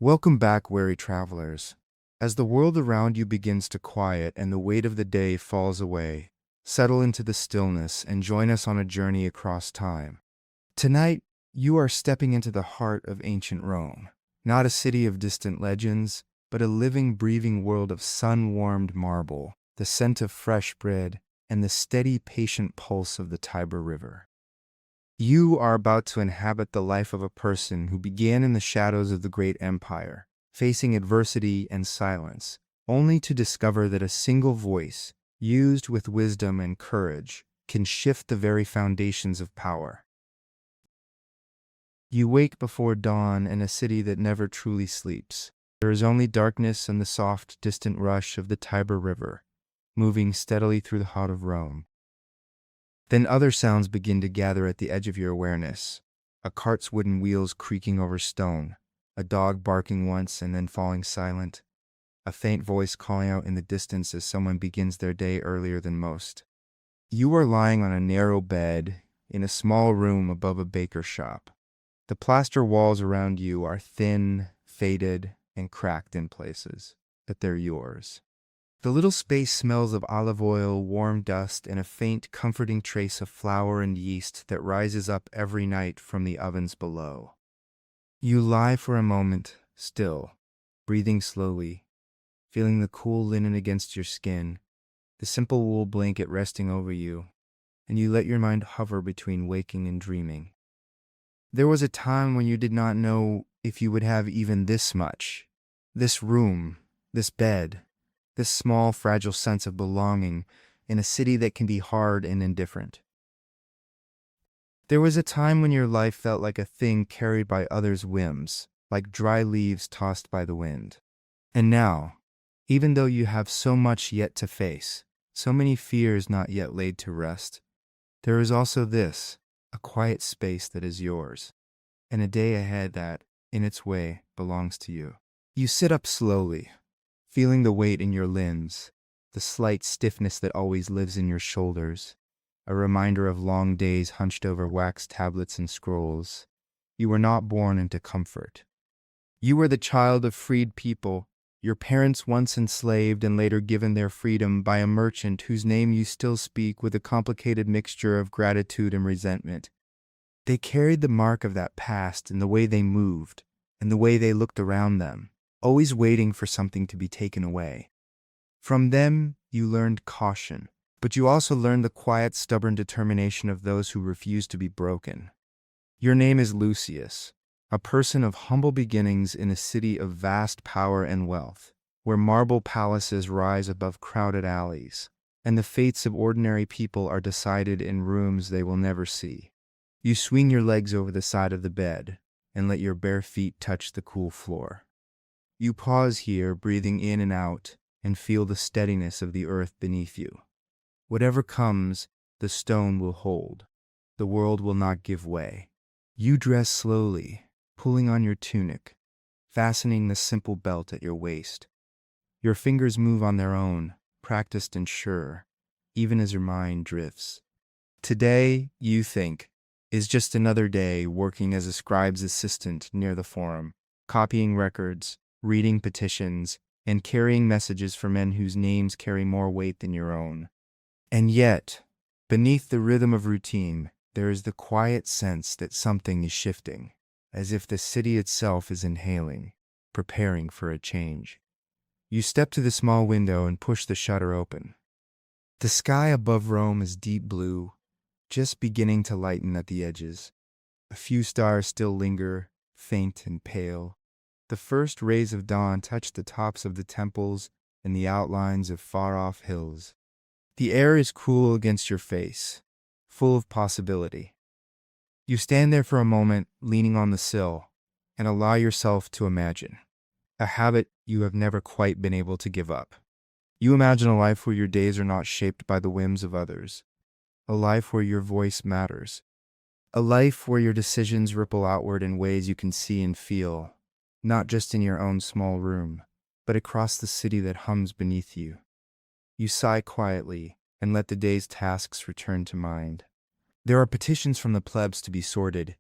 Welcome back, weary travelers. As the world around you begins to quiet and the weight of the day falls away, settle into the stillness and join us on a journey across time. Tonight, you are stepping into the heart of ancient Rome, not a city of distant legends, but a living, breathing world of sun-warmed marble, the scent of fresh bread, and the steady, patient pulse of the Tiber River. You are about to inhabit the life of a person who began in the shadows of the great empire, facing adversity and silence, only to discover that a single voice, used with wisdom and courage, can shift the very foundations of power. You wake before dawn in a city that never truly sleeps. There is only darkness and the soft, distant rush of the Tiber River, moving steadily through the heart of Rome. Then other sounds begin to gather at the edge of your awareness. A cart's wooden wheels creaking over stone, a dog barking once and then falling silent, a faint voice calling out in the distance as someone begins their day earlier than most. You are lying on a narrow bed in a small room above a baker's shop. The plaster walls around you are thin, faded, and cracked in places, but they're yours. The little space smells of olive oil, warm dust, and a faint, comforting trace of flour and yeast that rises up every night from the ovens below. You lie for a moment, still, breathing slowly, feeling the cool linen against your skin, the simple wool blanket resting over you, and you let your mind hover between waking and dreaming. There was a time when you did not know if you would have even this much, this room, this bed, this small, fragile sense of belonging in a city that can be hard and indifferent. There was a time when your life felt like a thing carried by others' whims, like dry leaves tossed by the wind. And now, even though you have so much yet to face, so many fears not yet laid to rest, there is also this, a quiet space that is yours, and a day ahead that, in its way, belongs to you. You sit up slowly, feeling the weight in your limbs, the slight stiffness that always lives in your shoulders, a reminder of long days hunched over wax tablets and scrolls. You were not born into comfort. You were the child of freed people, your parents once enslaved and later given their freedom by a merchant whose name you still speak with a complicated mixture of gratitude and resentment. They carried the mark of that past in the way they moved, and the way they looked around them, always waiting for something to be taken away. From them, you learned caution, but you also learned the quiet, stubborn determination of those who refuse to be broken. Your name is Lucius, a person of humble beginnings in a city of vast power and wealth, where marble palaces rise above crowded alleys, and the fates of ordinary people are decided in rooms they will never see. You swing your legs over the side of the bed and let your bare feet touch the cool floor. You pause here, breathing in and out, and feel the steadiness of the earth beneath you. Whatever comes, the stone will hold. The world will not give way. You dress slowly, pulling on your tunic, fastening the simple belt at your waist. Your fingers move on their own, practiced and sure, even as your mind drifts. Today, you think, is just another day working as a scribe's assistant near the forum, copying records, reading petitions, and carrying messages for men whose names carry more weight than your own. And yet, beneath the rhythm of routine, there is the quiet sense that something is shifting, as if the city itself is inhaling, preparing for a change. You step to the small window and push the shutter open. The sky above Rome is deep blue, just beginning to lighten at the edges. A few stars still linger, faint and pale. The first rays of dawn touch the tops of the temples and the outlines of far-off hills. The air is cool against your face, full of possibility. You stand there for a moment, leaning on the sill, and allow yourself to imagine. A habit you have never quite been able to give up. You imagine a life where your days are not shaped by the whims of others. A life where your voice matters. A life where your decisions ripple outward in ways you can see and feel, not just in your own small room, but across the city that hums beneath you. You sigh quietly and let the day's tasks return to mind. There are petitions from the plebs to be sorted,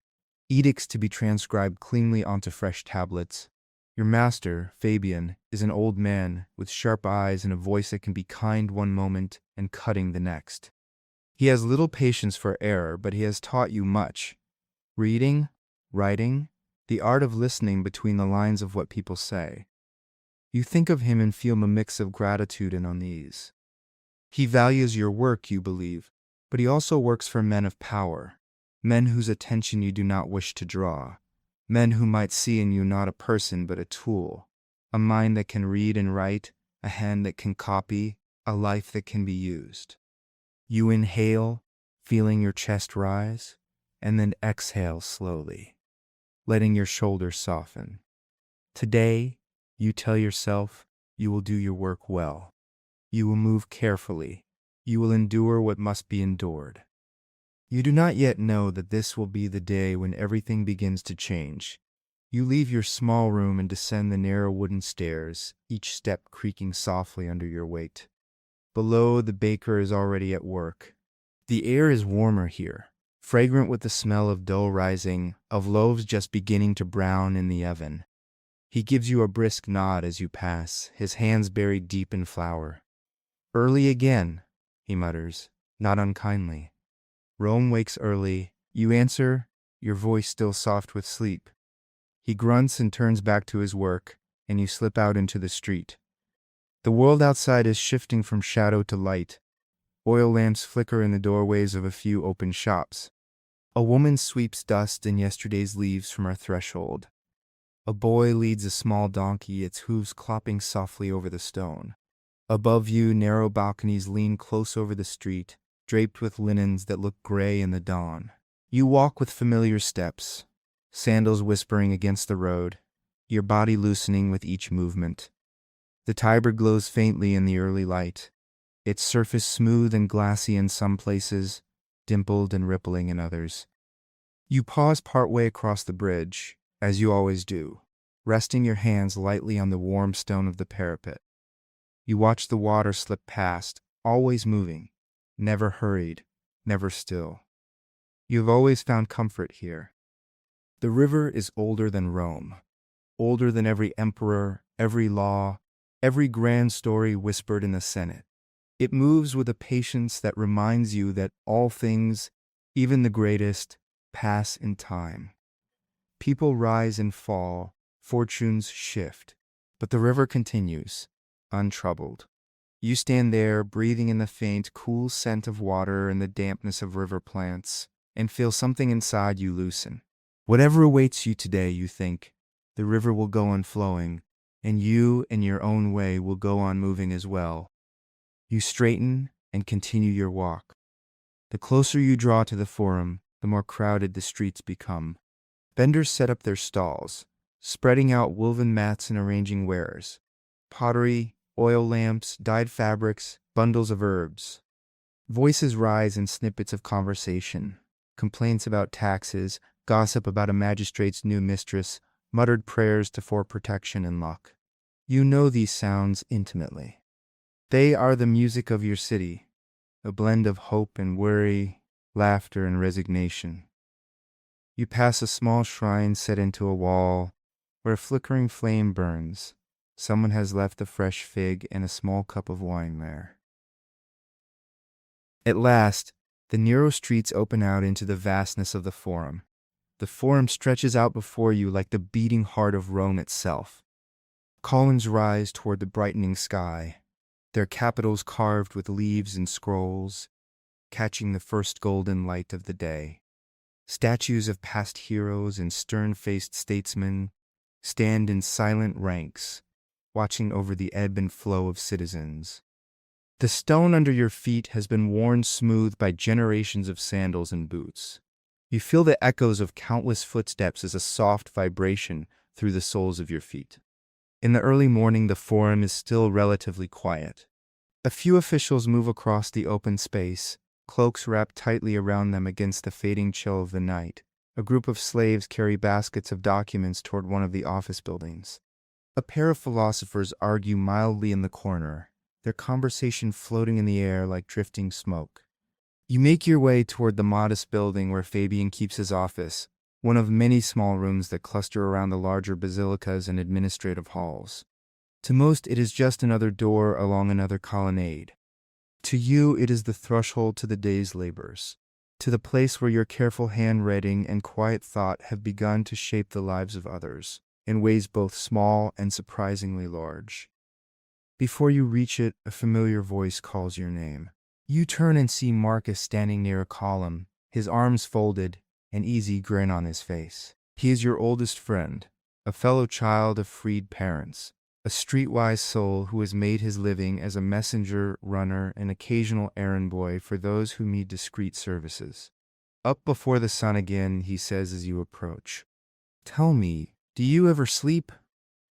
edicts to be transcribed cleanly onto fresh tablets, Your master, Fabian, is an old man with sharp eyes and a voice that can be kind one moment and cutting the next. He has little patience for error, but he has taught you much. Reading, writing, the art of listening between the lines of what people say. You think of him and feel a mix of gratitude and unease. He values your work, you believe, but he also works for men of power, men whose attention you do not wish to draw, men who might see in you not a person but a tool, a mind that can read and write, a hand that can copy, a life that can be used. You inhale, feeling your chest rise, and then exhale slowly, letting your shoulders soften. Today, you tell yourself you will do your work well. You will move carefully. You will endure what must be endured. You do not yet know that this will be the day when everything begins to change. You leave your small room and descend the narrow wooden stairs, each step creaking softly under your weight. Below, the baker is already at work. The air is warmer here, fragrant with the smell of dough rising, of loaves just beginning to brown in the oven. He gives you a brisk nod as you pass, his hands buried deep in flour. "Early again," he mutters, not unkindly. Rome wakes early. You answer, your voice still soft with sleep. He grunts and turns back to his work, and you slip out into the street. The world outside is shifting from shadow to light. Oil lamps flicker in the doorways of a few open shops. A woman sweeps dust and yesterday's leaves from her threshold. A boy leads a small donkey, its hooves clopping softly over the stone. Above you, narrow balconies lean close over the street, draped with linens that look gray in the dawn. You walk with familiar steps, sandals whispering against the road, your body loosening with each movement. The Tiber glows faintly in the early light, its surface smooth and glassy in some places, dimpled and rippling in others. You pause partway across the bridge, as you always do, resting your hands lightly on the warm stone of the parapet. You watch the water slip past, always moving, never hurried, never still. You have always found comfort here. The river is older than Rome, older than every emperor, every law, every grand story whispered in the Senate. It moves with a patience that reminds you that all things, even the greatest, pass in time. People rise and fall, fortunes shift, but the river continues, untroubled. You stand there, breathing in the faint, cool scent of water and the dampness of river plants, and feel something inside you loosen. Whatever awaits you today, you think, the river will go on flowing, and you, in your own way, will go on moving as well. You straighten and continue your walk. The closer you draw to the Forum, the more crowded the streets become. Vendors set up their stalls, spreading out woven mats and arranging wares. Pottery, oil lamps, dyed fabrics, bundles of herbs. Voices rise in snippets of conversation. Complaints about taxes, gossip about a magistrate's new mistress, muttered prayers for protection and luck. You know these sounds intimately. They are the music of your city, a blend of hope and worry, laughter and resignation. You pass a small shrine set into a wall where a flickering flame burns. Someone has left a fresh fig and a small cup of wine there. At last, the narrow streets open out into the vastness of the Forum. The Forum stretches out before you like the beating heart of Rome itself. Columns rise toward the brightening sky, their capitals carved with leaves and scrolls, catching the first golden light of the day. Statues of past heroes and stern-faced statesmen stand in silent ranks, watching over the ebb and flow of citizens. The stone under your feet has been worn smooth by generations of sandals and boots. You feel the echoes of countless footsteps as a soft vibration through the soles of your feet. In the early morning, the Forum is still relatively quiet. A few officials move across the open space, cloaks wrapped tightly around them against the fading chill of the night. A group of slaves carry baskets of documents toward one of the office buildings. A pair of philosophers argue mildly in the corner, their conversation floating in the air like drifting smoke. You make your way toward the modest building where Fabian keeps his office, one of many small rooms that cluster around the larger basilicas and administrative halls. To most, it is just another door along another colonnade. To you, it is the threshold to the day's labors, to the place where your careful handwriting and quiet thought have begun to shape the lives of others, in ways both small and surprisingly large. Before you reach it, a familiar voice calls your name. You turn and see Marcus standing near a column, his arms folded, an easy grin on his face. He is your oldest friend, a fellow child of freed parents, a streetwise soul who has made his living as a messenger, runner, and occasional errand boy for those who need discreet services. Up before the sun again, he says as you approach. Tell me, do you ever sleep?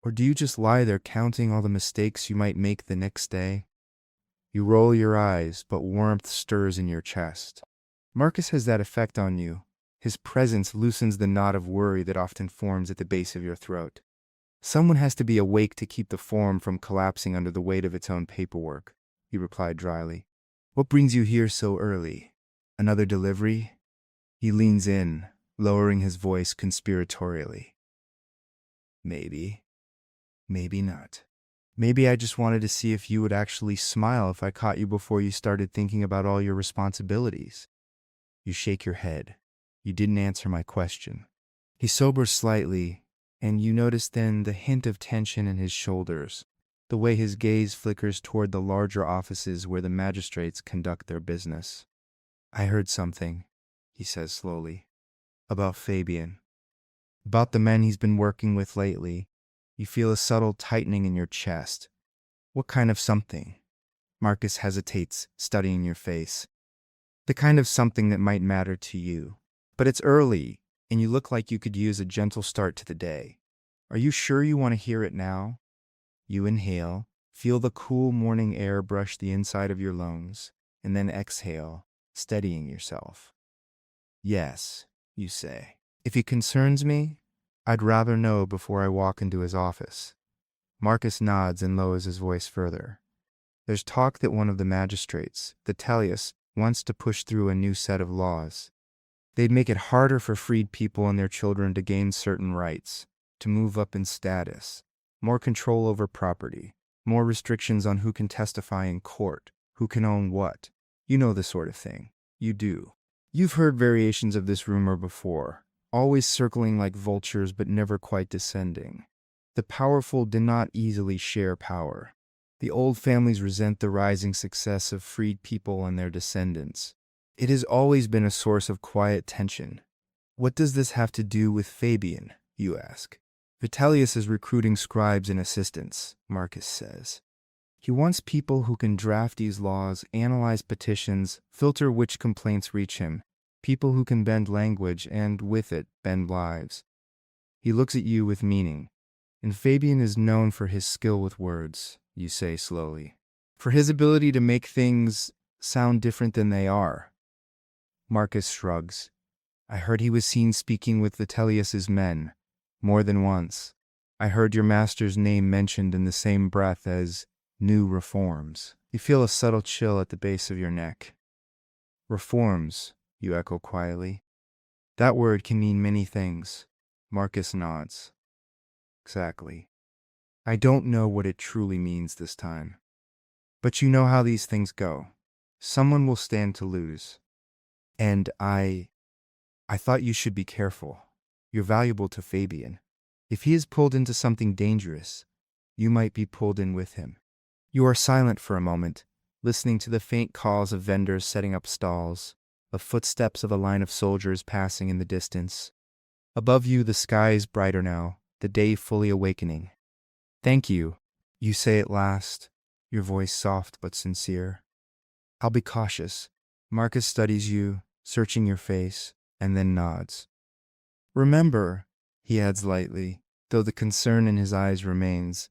Or do you just lie there counting all the mistakes you might make the next day? You roll your eyes, but warmth stirs in your chest. Marcus has that effect on you. His presence loosens the knot of worry that often forms at the base of your throat. Someone has to be awake to keep the form from collapsing under the weight of its own paperwork, he replied dryly. What brings you here so early? Another delivery? He leans in, lowering his voice conspiratorially. Maybe. Maybe not. Maybe I just wanted to see if you would actually smile if I caught you before you started thinking about all your responsibilities. You shake your head. You didn't answer my question. He sobers slightly, and you notice then the hint of tension in his shoulders, the way his gaze flickers toward the larger offices where the magistrates conduct their business. I heard something, he says slowly, about Fabian. About the men he's been working with lately. You feel a subtle tightening in your chest. What kind of something? Marcus hesitates, studying your face. The kind of something that might matter to you. But it's early, and you look like you could use a gentle start to the day. Are you sure you want to hear it now? You inhale, feel the cool morning air brush the inside of your lungs, and then exhale, steadying yourself. Yes, you say. If it concerns me, I'd rather know before I walk into his office. Marcus nods and lowers his voice further. There's talk that one of the magistrates, the Tellius, wants to push through a new set of laws. They'd make it harder for freed people and their children to gain certain rights, to move up in status, more control over property, more restrictions on who can testify in court, who can own what. You know the sort of thing. You do. You've heard variations of this rumor before, always circling like vultures but never quite descending. The powerful do not easily share power. The old families resent the rising success of freed people and their descendants. It has always been a source of quiet tension. What does this have to do with Fabian, you ask? Vitellius is recruiting scribes and assistants, Marcus says. He wants people who can draft these laws, analyze petitions, filter which complaints reach him, people who can bend language and, with it, bend lives. He looks at you with meaning. And Fabian is known for his skill with words, you say slowly. For his ability to make things sound different than they are. Marcus shrugs. I heard he was seen speaking with Vitellius's men, more than once. I heard your master's name mentioned in the same breath as new reforms. You feel a subtle chill at the base of your neck. Reforms, you echo quietly. That word can mean many things. Marcus nods. Exactly. I don't know what it truly means this time. But you know how these things go. Someone will stand to lose. And I thought you should be careful. You're valuable to Fabian. If he is pulled into something dangerous, you might be pulled in with him. You are silent for a moment, listening to the faint calls of vendors setting up stalls, the footsteps of a line of soldiers passing in the distance. Above you, the sky is brighter now, the day fully awakening. Thank you, you say at last, your voice soft but sincere. I'll be cautious. Marcus studies you, searching your face, and then nods. Remember, he adds lightly, though the concern in his eyes remains,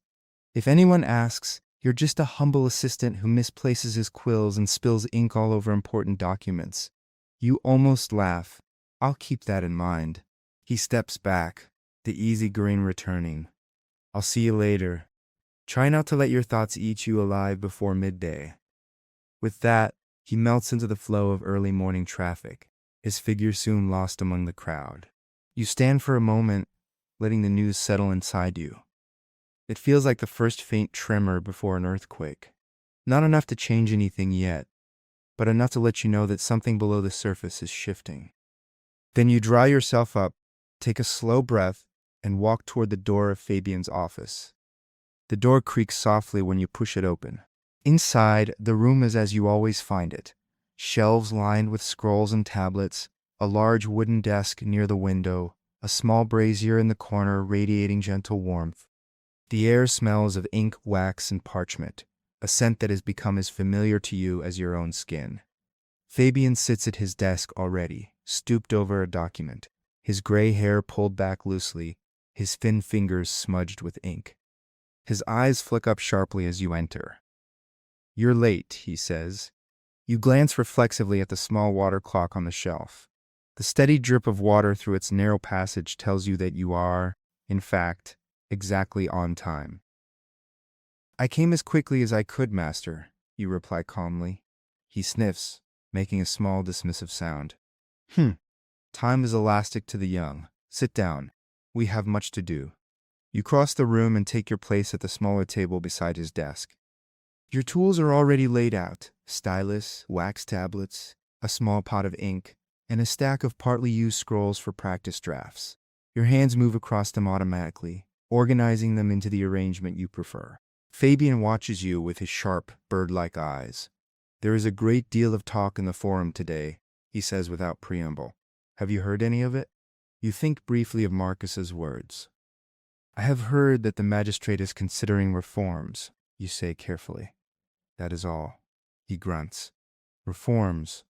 if anyone asks, you're just a humble assistant who misplaces his quills and spills ink all over important documents. You almost laugh. I'll keep that in mind. He steps back, the easy grin returning. I'll see you later. Try not to let your thoughts eat you alive before midday. With that, he melts into the flow of early morning traffic, his figure soon lost among the crowd. You stand for a moment, letting the news settle inside you. It feels like the first faint tremor before an earthquake. Not enough to change anything yet, but enough to let you know that something below the surface is shifting. Then you draw yourself up, take a slow breath, and walk toward the door of Fabian's office. The door creaks softly when you push it open. Inside, the room is as you always find it. Shelves lined with scrolls and tablets, a large wooden desk near the window, a small brazier in the corner radiating gentle warmth. The air smells of ink, wax, and parchment, a scent that has become as familiar to you as your own skin. Fabian sits at his desk already, stooped over a document, his gray hair pulled back loosely, his thin fingers smudged with ink. His eyes flick up sharply as you enter. "You're late," he says. You glance reflexively at the small water clock on the shelf. The steady drip of water through its narrow passage tells you that you are, in fact, exactly on time. "I came as quickly as I could, master," you reply calmly. He sniffs, making a small dismissive sound. Time is elastic to the young. Sit down. We have much to do." You cross the room and take your place at the smaller table beside his desk. Your tools are already laid out: stylus, wax tablets, a small pot of ink, and a stack of partly used scrolls for practice drafts. Your hands move across them automatically, organizing them into the arrangement you prefer. Fabian watches you with his sharp, bird-like eyes. "There is a great deal of talk in the forum today," he says without preamble. "Have you heard any of it?" You think briefly of Marcus's words. "I have heard that the magistrate is considering reforms," you say carefully. "That is all." He grunts. "Reforms.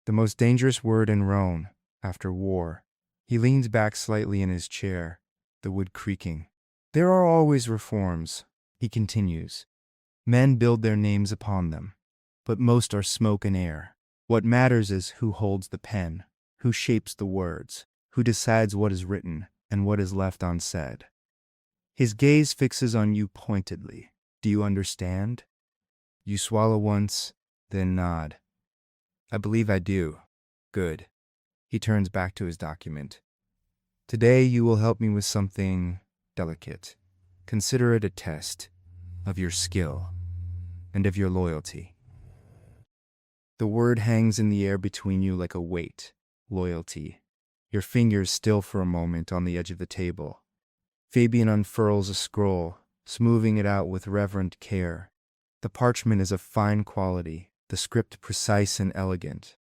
The most dangerous word in Rome, after war." He leans back slightly in his chair, the wood creaking. "There are always reforms," he continues. "Men build their names upon them, but most are smoke and air. What matters is who holds the pen, who shapes the words, who decides what is written and what is left unsaid." His gaze fixes on you pointedly. "Do you understand?" You swallow once, then nod. "I believe I do." "Good." He turns back to his document. "Today you will help me with something delicate. Consider it a test of your skill and of your loyalty." The word hangs in the air between you like a weight. Loyalty. Your fingers still for a moment on the edge of the table. Fabian unfurls a scroll, smoothing it out with reverent care. The parchment is of fine quality, the script precise and elegant.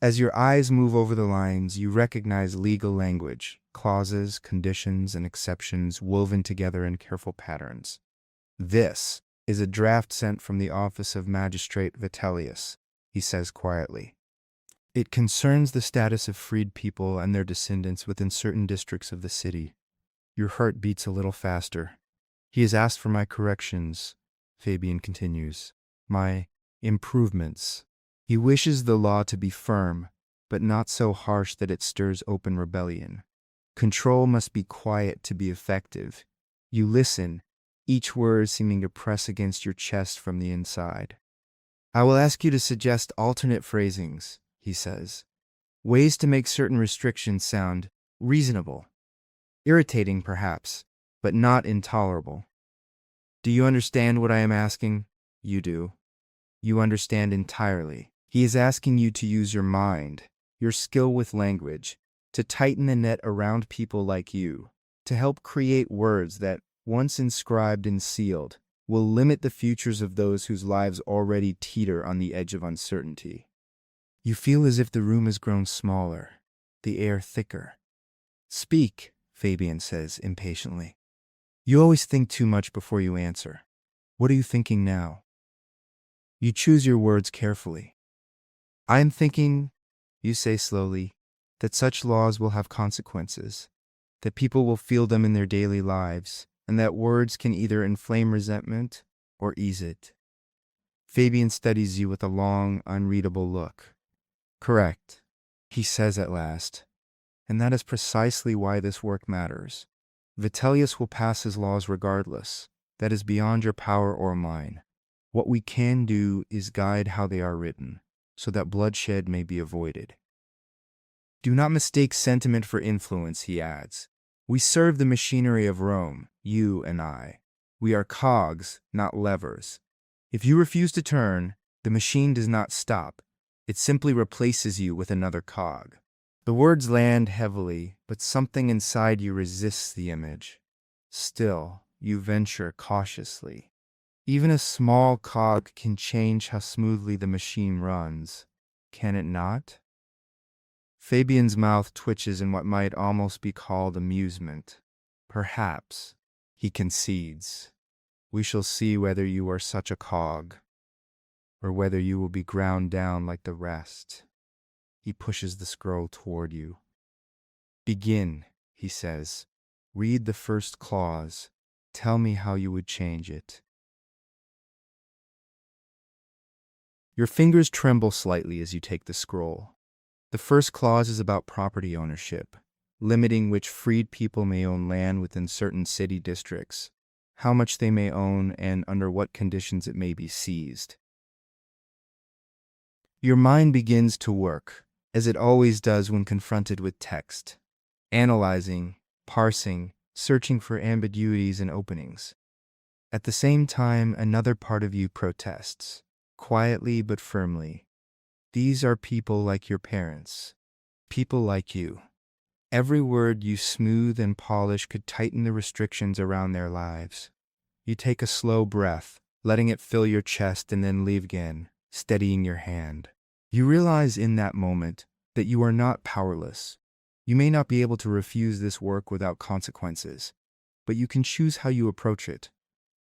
As your eyes move over the lines, you recognize legal language, clauses, conditions, and exceptions woven together in careful patterns. "This is a draft sent from the office of Magistrate Vitellius," he says quietly. "It concerns the status of freed people and their descendants within certain districts of the city." Your heart beats a little faster. "He has asked for my corrections," Fabian continues, "my improvements. He wishes the law to be firm, but not so harsh that it stirs open rebellion. Control must be quiet to be effective." You listen, each word seeming to press against your chest from the inside. "I will ask you to suggest alternate phrasings," he says. "Ways to make certain restrictions sound reasonable. Irritating, perhaps, but not intolerable." "Do you understand what I am asking?" You do. You understand entirely. He is asking you to use your mind, your skill with language, to tighten the net around people like you, to help create words that, once inscribed and sealed, will limit the futures of those whose lives already teeter on the edge of uncertainty. You feel as if the room has grown smaller, the air thicker. "Speak," Fabian says impatiently. "You always think too much before you answer. What are you thinking now?" You choose your words carefully. "I am thinking," you say slowly, "that such laws will have consequences, that people will feel them in their daily lives, and that words can either inflame resentment or ease it." Fabian studies you with a long, unreadable look. "Correct," he says at last, "and that is precisely why this work matters. Vitellius will pass his laws regardless. That is beyond your power or mine. What we can do is guide how they are written, so that bloodshed may be avoided." Do not mistake sentiment for influence, he adds. We serve the machinery of Rome, you and I. We are cogs, not levers. If you refuse to turn, the machine does not stop. It simply replaces you with another cog. The words land heavily, but something inside you resists the image. Still, you venture cautiously. Even a small cog can change how smoothly the machine runs. Can it not? Fabian's mouth twitches in what might almost be called amusement. Perhaps, he concedes. We shall see whether you are such a cog, or whether you will be ground down like the rest. He pushes the scroll toward you. Begin, he says. Read the first clause. Tell me how you would change it. Your fingers tremble slightly as you take the scroll. The first clause is about property ownership, limiting which freed people may own land within certain city districts, how much they may own, and under what conditions it may be seized. Your mind begins to work, as it always does when confronted with text, analyzing, parsing, searching for ambiguities and openings. At the same time, another part of you protests, quietly but firmly. These are people like your parents, people like you. Every word you smooth and polish could tighten the restrictions around their lives. You take a slow breath, letting it fill your chest and then leave again, steadying your hand. You realize in that moment that you are not powerless. You may not be able to refuse this work without consequences, but you can choose how you approach it.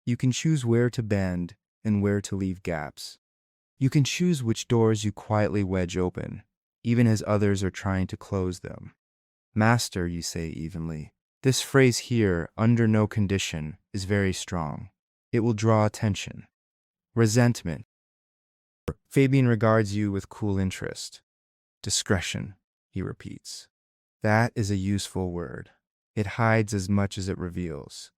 You can choose where to bend and where to leave gaps. You can choose which doors you quietly wedge open, even as others are trying to close them. Master, you say evenly. This phrase here, under no condition, is very strong. It will draw attention. Resentment. Fabian regards you with cool interest. Discretion, he repeats. That is a useful word. It hides as much as it reveals.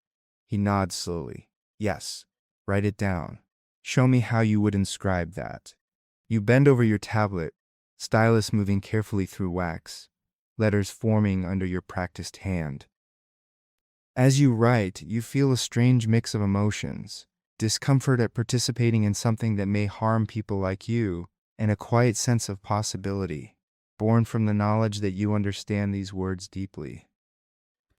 He nods slowly. Yes, write it down. Show me how you would inscribe that. You bend over your tablet, stylus moving carefully through wax, letters forming under your practiced hand. As you write, you feel a strange mix of emotions, discomfort at participating in something that may harm people like you, and a quiet sense of possibility, born from the knowledge that you understand these words deeply.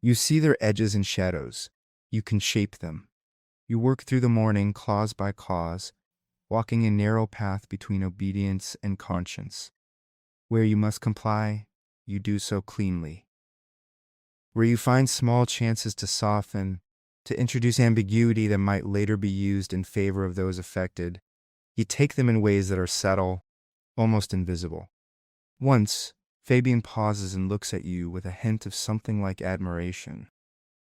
You see their edges and shadows. You can shape them. You work through the morning, clause by clause, walking a narrow path between obedience and conscience. Where you must comply, you do so cleanly. Where you find small chances to soften, to introduce ambiguity that might later be used in favor of those affected, you take them in ways that are subtle, almost invisible. Once, Fabian pauses and looks at you with a hint of something like admiration.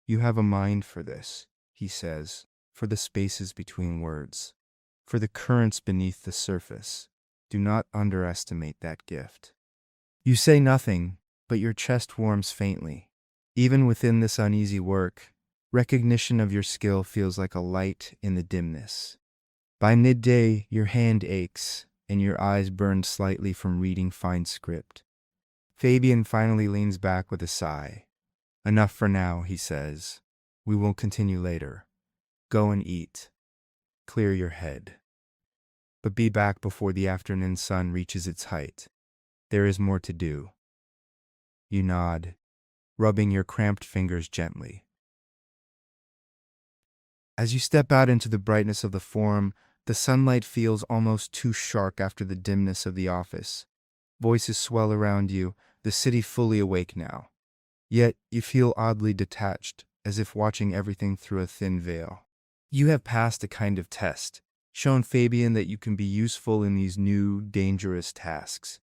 You have a mind for this, he says, for the spaces between words, for the currents beneath the surface. Do not underestimate that gift. You say nothing, but your chest warms faintly. Even within this uneasy work, recognition of your skill feels like a light in the dimness. By midday, your hand aches, and your eyes burn slightly from reading fine script. Fabian finally leans back with a sigh. Enough for now, he says. We will continue later. Go and eat. Clear your head. But be back before the afternoon sun reaches its height. There is more to do. You nod, rubbing your cramped fingers gently. As you step out into the brightness of the forum, the sunlight feels almost too sharp after the dimness of the office. Voices swell around you, the city fully awake now. Yet you feel oddly detached, as if watching everything through a thin veil. You have passed a kind of test, shown Fabian that you can be useful in these new, dangerous tasks.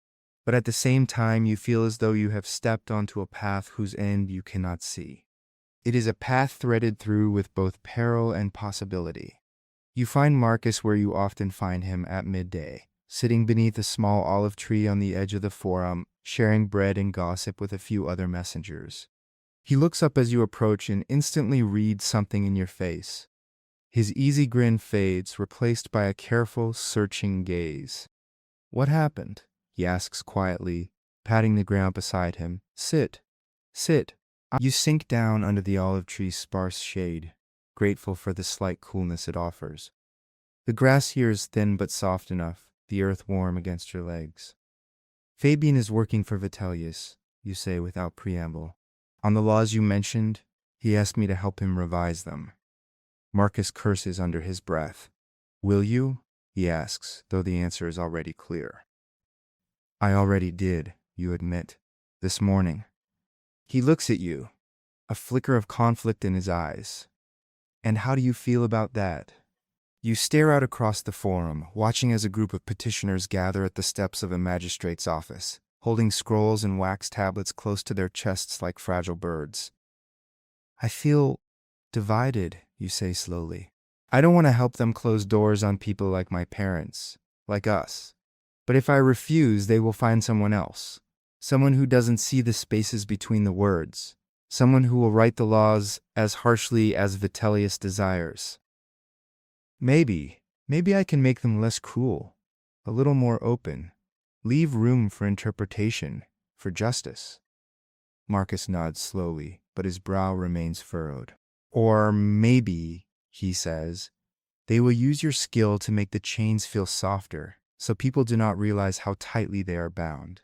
But at the same time, you feel as though you have stepped onto a path whose end you cannot see. It is a path threaded through with both peril and possibility. You find Marcus where you often find him at midday, sitting beneath a small olive tree on the edge of the forum, sharing bread and gossip with a few other messengers. He looks up as you approach and instantly reads something in your face. His easy grin fades, replaced by a careful, searching gaze. What happened? He asks quietly, patting the ground beside him. Sit, sit. You sink down under the olive tree's sparse shade, grateful for the slight coolness it offers. The grass here is thin but soft enough, the earth warm against your legs. Fabian is working for Vitellius, you say without preamble. On the laws you mentioned, he asked me to help him revise them. Marcus curses under his breath. Will you? He asks, though the answer is already clear. I already did, you admit, this morning. He looks at you, a flicker of conflict in his eyes. And how do you feel about that? You stare out across the forum, watching as a group of petitioners gather at the steps of a magistrate's office, holding scrolls and wax tablets close to their chests like fragile birds. I feel divided, you say slowly. I don't want to help them close doors on people like my parents, like us. But if I refuse, they will find someone else. Someone who doesn't see the spaces between the words. Someone who will write the laws as harshly as Vitellius desires. Maybe I can make them less cruel, a little more open, leave room for interpretation, for justice. Marcus nods slowly, but his brow remains furrowed. Or maybe, he says, they will use your skill to make the chains feel softer, so people do not realize how tightly they are bound.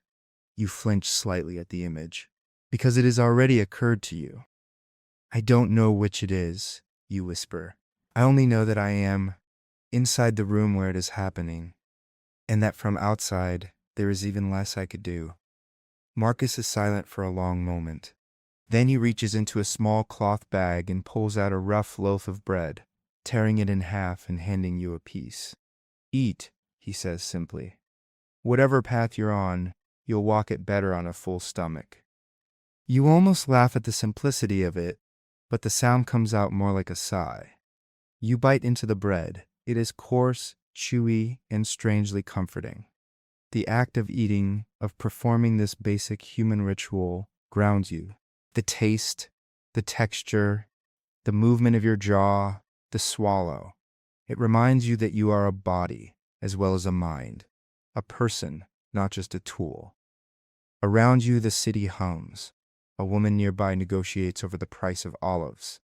You flinch slightly at the image, because it has already occurred to you. I don't know which it is, you whisper. I only know that I am inside the room where it is happening, and that from outside there is even less I could do. Marcus is silent for a long moment. Then he reaches into a small cloth bag and pulls out a rough loaf of bread, tearing it in half and handing you a piece. Eat, he says simply. Whatever path you're on, you'll walk it better on a full stomach. You almost laugh at the simplicity of it, but the sound comes out more like a sigh. You bite into the bread. It is coarse, chewy, and strangely comforting. The act of eating, of performing this basic human ritual, grounds you. The taste, the texture, the movement of your jaw, the swallow. It reminds you that you are a body as well as a mind, a person, not just a tool. Around you, the city hums. A woman nearby negotiates over the price of olives.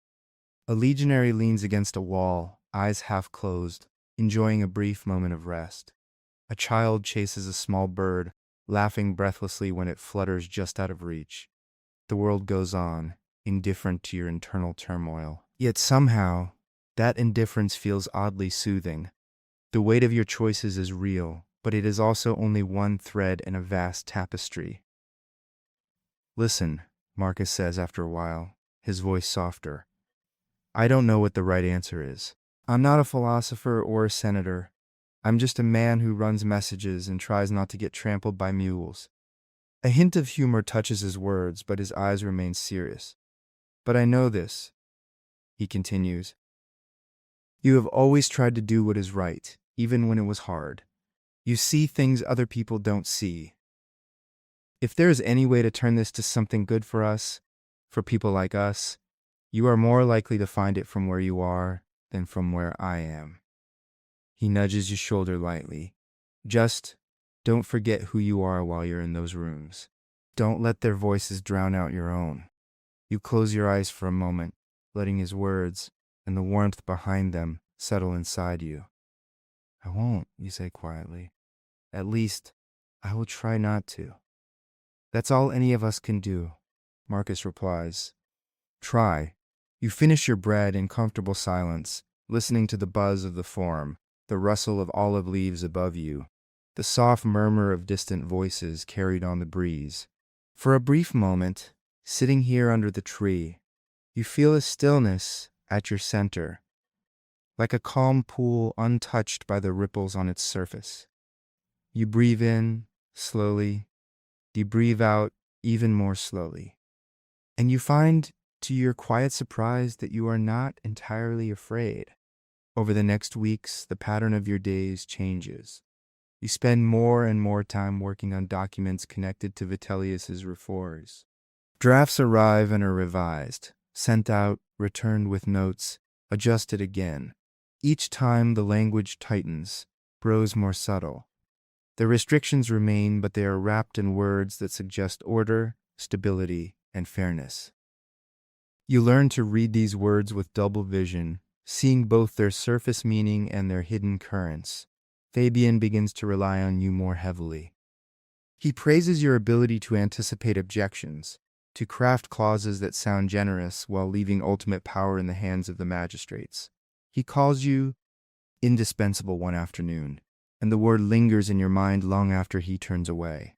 A legionary leans against a wall, eyes half closed, enjoying a brief moment of rest. A child chases a small bird, laughing breathlessly when it flutters just out of reach. The world goes on, indifferent to your internal turmoil. Yet somehow, that indifference feels oddly soothing. The weight of your choices is real, but it is also only one thread in a vast tapestry. Listen, Marcus says after a while, his voice softer. I don't know what the right answer is. I'm not a philosopher or a senator. I'm just a man who runs messages and tries not to get trampled by mules. A hint of humor touches his words, but his eyes remain serious. But I know this, he continues. You have always tried to do what is right, even when it was hard. You see things other people don't see. If there is any way to turn this to something good for us, for people like us, you are more likely to find it from where you are than from where I am. He nudges your shoulder lightly. Just don't forget who you are while you're in those rooms. Don't let their voices drown out your own. You close your eyes for a moment, letting his words and the warmth behind them settle inside you. I won't, you say quietly. At least, I will try not to. That's all any of us can do, Marcus replies. Try. You finish your bread in comfortable silence, listening to the buzz of the forum, the rustle of olive leaves above you, the soft murmur of distant voices carried on the breeze. For a brief moment, sitting here under the tree, you feel a stillness at your center, like a calm pool untouched by the ripples on its surface. You breathe in, slowly. You breathe out even more slowly. And you find, to your quiet surprise, that you are not entirely afraid. Over the next weeks, the pattern of your days changes. You spend more and more time working on documents connected to Vitellius's reforms. Drafts arrive and are revised, sent out, returned with notes, adjusted again. Each time the language tightens, grows more subtle. The restrictions remain, but they are wrapped in words that suggest order, stability, and fairness. You learn to read these words with double vision, seeing both their surface meaning and their hidden currents. Fabian begins to rely on you more heavily. He praises your ability to anticipate objections, to craft clauses that sound generous while leaving ultimate power in the hands of the magistrates. He calls you indispensable one afternoon, and the word lingers in your mind long after he turns away.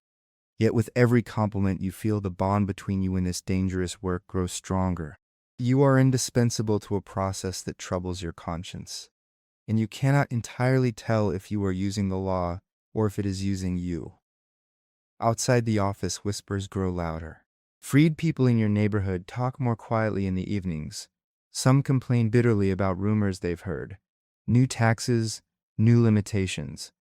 Yet with every compliment you feel the bond between you in this dangerous work grows stronger. You are indispensable to a process that troubles your conscience, and you cannot entirely tell if you are using the law or if it is using you. Outside the office, whispers grow louder. Freed people in your neighborhood talk more quietly in the evenings. Some complain bitterly about rumors they've heard. New taxes, new limitations.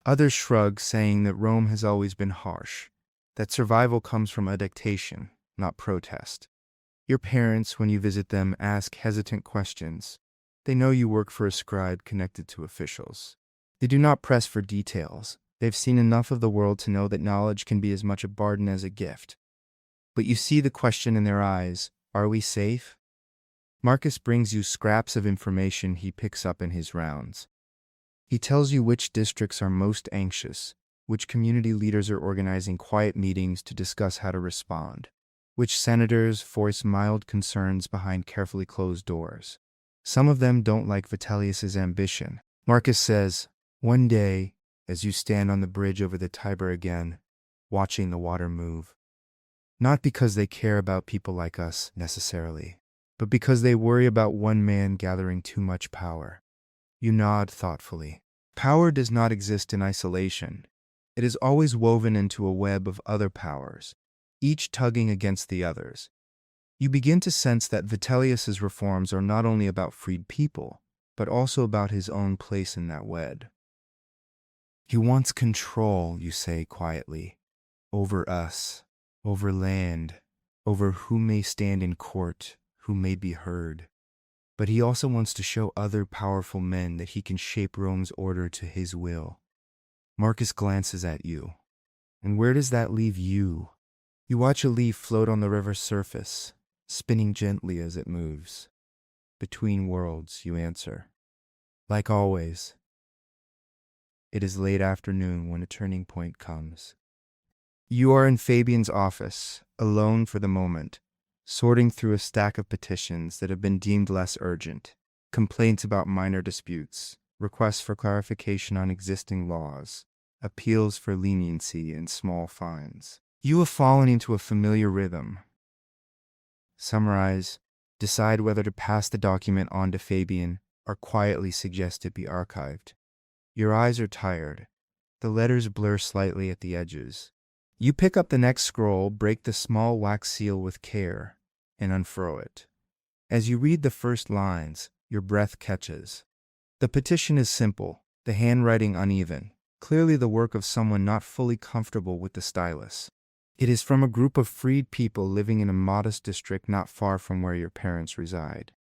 Others shrug, saying that Rome has always been harsh, that survival comes from adaptation, not protest. Your parents, when you visit them, ask hesitant questions. They know you work for a scribe connected to officials. They do not press for details. They've seen enough of the world to know that knowledge can be as much a burden as a gift. But you see the question in their eyes, are we safe? Marcus brings you scraps of information he picks up in his rounds. He tells you which districts are most anxious, which community leaders are organizing quiet meetings to discuss how to respond, which senators voice mild concerns behind carefully closed doors. Some of them don't like Vitellius's ambition. Marcus says, one day, as you stand on the bridge over the Tiber again, watching the water move. Not because they care about people like us, necessarily, but because they worry about one man gathering too much power. You nod thoughtfully. Power does not exist in isolation. It is always woven into a web of other powers, each tugging against the others. You begin to sense that Vitellius's reforms are not only about freed people, but also about his own place in that web. He wants control, you say quietly, over us, over land, over who may stand in court, who may be heard. But he also wants to show other powerful men that he can shape Rome's order to his will. Marcus glances at you. And where does that leave you? You watch a leaf float on the river's surface, spinning gently as it moves. Between worlds, you answer. Like always. It is late afternoon when a turning point comes. You are in Fabian's office, alone for the moment, sorting through a stack of petitions that have been deemed less urgent, complaints about minor disputes, requests for clarification on existing laws, appeals for leniency and small fines. You have fallen into a familiar rhythm. Summarize, decide whether to pass the document on to Fabian, or quietly suggest it be archived. Your eyes are tired. The letters blur slightly at the edges. You pick up the next scroll, break the small wax seal with care, and unfurl it. As you read the first lines, your breath catches. The petition is simple, the handwriting uneven, clearly the work of someone not fully comfortable with the stylus. It is from a group of freed people living in a modest district not far from where your parents reside.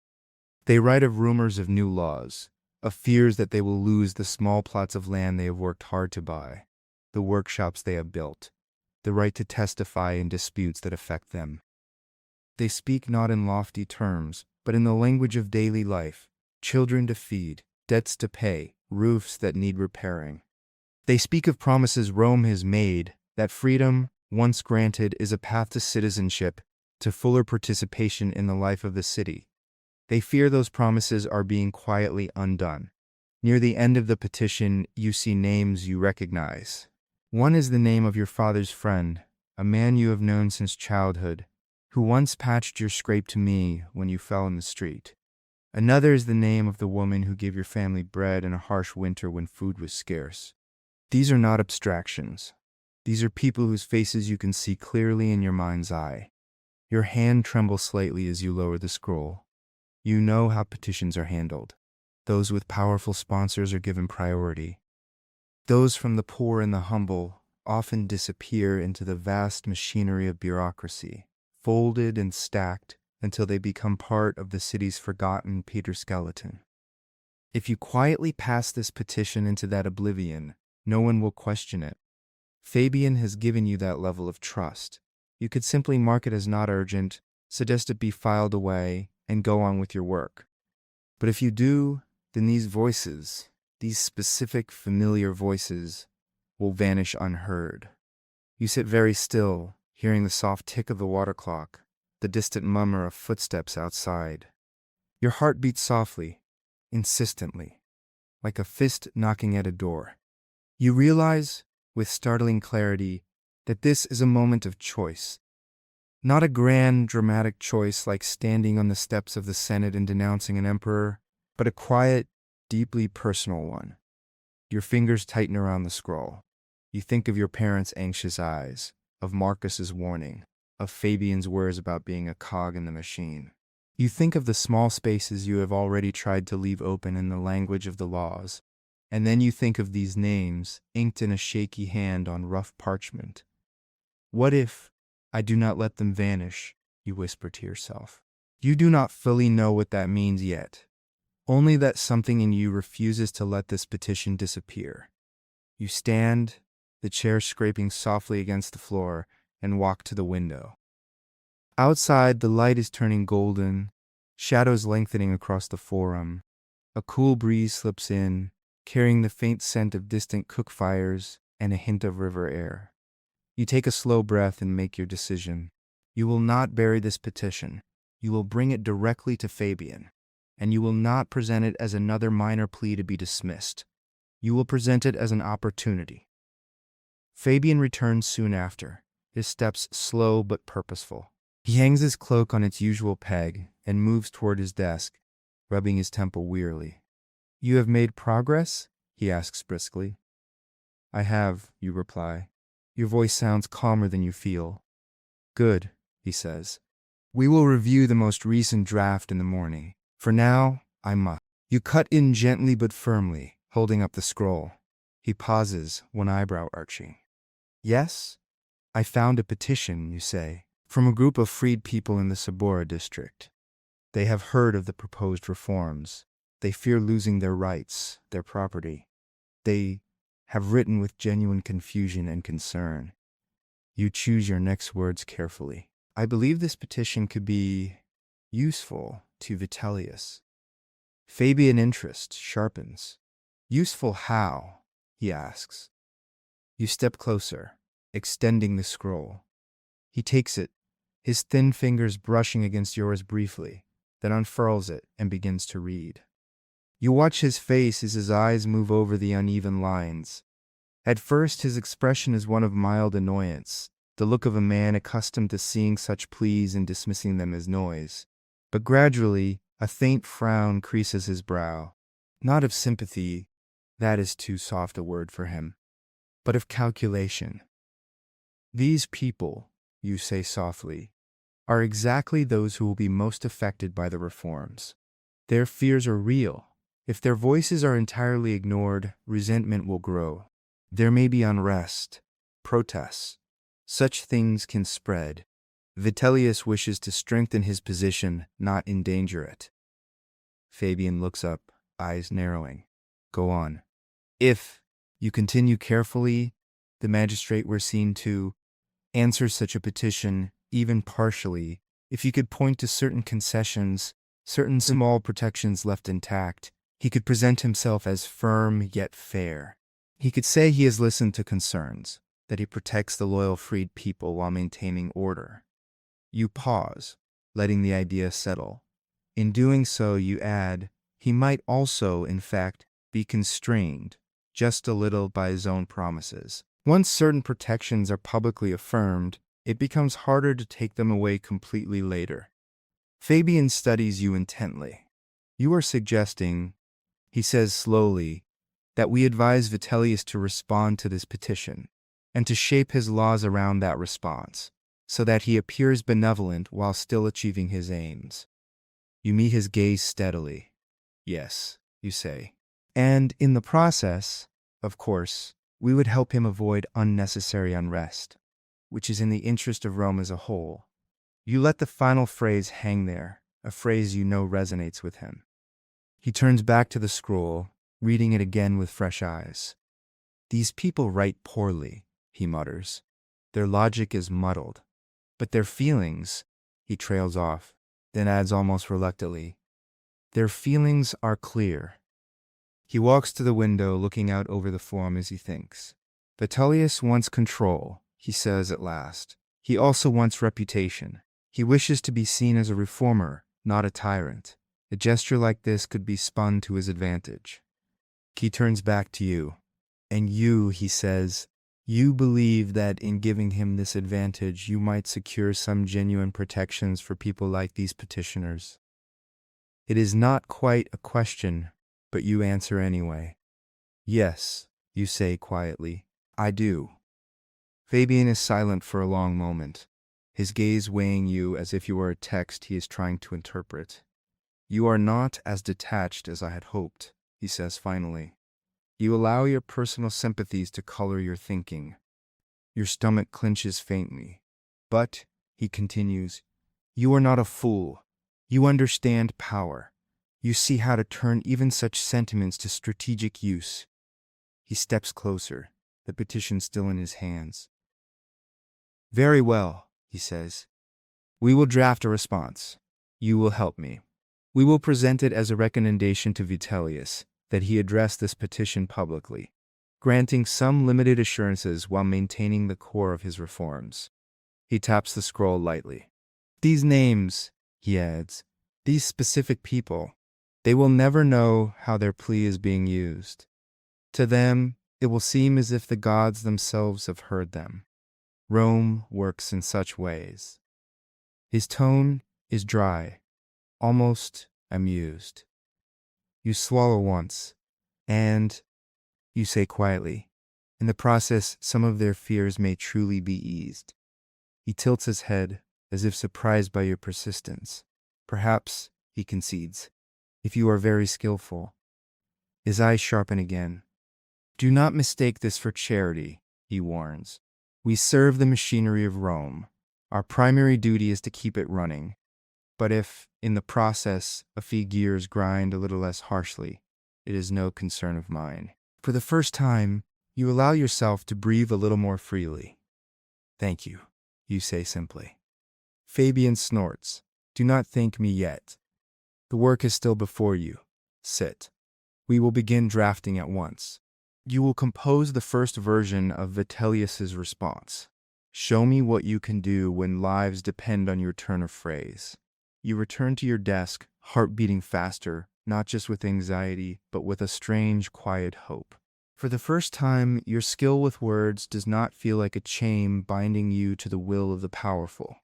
They write of rumors of new laws, of fears that they will lose the small plots of land they have worked hard to buy, the workshops they have built, the right to testify in disputes that affect them. They speak not in lofty terms, but in the language of daily life, children to feed, debts to pay, roofs that need repairing. They speak of promises Rome has made, that freedom, once granted, is a path to citizenship, to fuller participation in the life of the city. They fear those promises are being quietly undone. Near the end of the petition, you see names you recognize. One is the name of your father's friend, a man you have known since childhood, who once patched your scrape to me when you fell in the street. Another is the name of the woman who gave your family bread in a harsh winter when food was scarce. These are not abstractions. These are people whose faces you can see clearly in your mind's eye. Your hand trembles slightly as you lower the scroll. You know how petitions are handled. Those with powerful sponsors are given priority. Those from the poor and the humble often disappear into the vast machinery of bureaucracy, folded and stacked until they become part of the city's forgotten Peter skeleton. If you quietly pass this petition into that oblivion, No one will question it. Fabian has given you that level of trust. You could simply mark it as not urgent, suggest it be filed away, and go on with your work. But if you do, then these voices, these specific familiar voices, will vanish unheard. You sit very still, hearing the soft tick of the water clock, the distant murmur of footsteps outside. Your heart beats softly, insistently, like a fist knocking at a door. You realize, with startling clarity, that this is a moment of choice. Not a grand, dramatic choice like standing on the steps of the Senate and denouncing an emperor, but a quiet, deeply personal one. Your fingers tighten around the scroll. You think of your parents' anxious eyes, of Marcus's warning, of Fabian's words about being a cog in the machine. You think of the small spaces you have already tried to leave open in the language of the laws, and then you think of these names inked in a shaky hand on rough parchment. What if I do not let them vanish, you whisper to yourself. You do not fully know what that means yet, only that something in you refuses to let this petition disappear. You stand, the chair scraping softly against the floor, and walk to the window. Outside, the light is turning golden, shadows lengthening across the forum. A cool breeze slips in, carrying the faint scent of distant cook fires and a hint of river air. You take a slow breath and make your decision. You will not bury this petition. You will bring it directly to Fabian, and you will not present it as another minor plea to be dismissed. You will present it as an opportunity. Fabian returns soon after, his steps slow but purposeful. He hangs his cloak on its usual peg and moves toward his desk, rubbing his temple wearily. You have made progress? He asks briskly. I have, you reply. Your voice sounds calmer than you feel. Good, he says. We will review the most recent draft in the morning. For now, I must. You cut in gently but firmly, holding up the scroll. He pauses, one eyebrow arching. Yes? I found a petition, you say, from a group of freed people in the Sabora district. They have heard of the proposed reforms. They fear losing their rights, their property. They have written with genuine confusion and concern. You choose your next words carefully. I believe this petition could be useful to Vitellius. Fabian interest sharpens. Useful how? He asks. You step closer, extending the scroll. He takes it, his thin fingers brushing against yours briefly, then unfurls it and begins to read. You watch his face as his eyes move over the uneven lines. At first, his expression is one of mild annoyance, the look of a man accustomed to seeing such pleas and dismissing them as noise. But gradually, a faint frown creases his brow. Not of sympathy, that is too soft a word for him, but of calculation. These people, you say softly, are exactly those who will be most affected by the reforms. Their fears are real. If their voices are entirely ignored, resentment will grow. There may be unrest, protests. Such things can spread. Vitellius wishes to strengthen his position, not endanger it. Fabian looks up, eyes narrowing. Go on. If you continue carefully, the magistrate were seen to answer such a petition, even partially, if you could point to certain concessions, certain small protections left intact, he could present himself as firm yet fair. He could say he has listened to concerns, that he protects the loyal freed people while maintaining order. You pause, letting the idea settle. In doing so, you add, he might also, in fact, be constrained, just a little by his own promises. Once certain protections are publicly affirmed, it becomes harder to take them away completely later. Fabian studies you intently. You are suggesting, he says slowly, that we advise Vitellius to respond to this petition, and to shape his laws around that response, so that he appears benevolent while still achieving his aims. You meet his gaze steadily. Yes, you say. And in the process, of course, we would help him avoid unnecessary unrest, which is in the interest of Rome as a whole. You let the final phrase hang there, a phrase you know resonates with him. He turns back to the scroll, reading it again with fresh eyes. These people write poorly, he mutters. Their logic is muddled. But their feelings, he trails off, then adds almost reluctantly, their feelings are clear. He walks to the window, looking out over the forum as he thinks. Vitellius wants control, he says at last. He also wants reputation. He wishes to be seen as a reformer, not a tyrant. A gesture like this could be spun to his advantage. He turns back to you. And you, he says, you believe that in giving him this advantage, you might secure some genuine protections for people like these petitioners. It is not quite a question, but you answer anyway. Yes, you say quietly, I do. Fabian is silent for a long moment, his gaze weighing you as if you were a text he is trying to interpret. You are not as detached as I had hoped, he says finally. You allow your personal sympathies to color your thinking. Your stomach clenches faintly. But, he continues, you are not a fool. You understand power. You see how to turn even such sentiments to strategic use. He steps closer, the petition still in his hands. Very well, he says. We will draft a response. You will help me. We will present it as a recommendation to Vitellius that he address this petition publicly, granting some limited assurances while maintaining the core of his reforms. He taps the scroll lightly. These names, he adds, these specific people, they will never know how their plea is being used. To them, it will seem as if the gods themselves have heard them. Rome works in such ways. His tone is dry, almost amused. You swallow once, and, you say quietly, in the process some of their fears may truly be eased. He tilts his head, as if surprised by your persistence. Perhaps, he concedes, if you are very skillful. His eyes sharpen again. Do not mistake this for charity, he warns. We serve the machinery of Rome. Our primary duty is to keep it running. But if, in the process, a few gears grind a little less harshly, it is no concern of mine. For the first time, you allow yourself to breathe a little more freely. Thank you, you say simply. Fabian snorts. Do not thank me yet. The work is still before you. Sit. We will begin drafting at once. You will compose the first version of Vitellius's response. Show me what you can do when lives depend on your turn of phrase. You return to your desk, heart beating faster, not just with anxiety, but with a strange, quiet hope. For the first time, your skill with words does not feel like a chain binding you to the will of the powerful.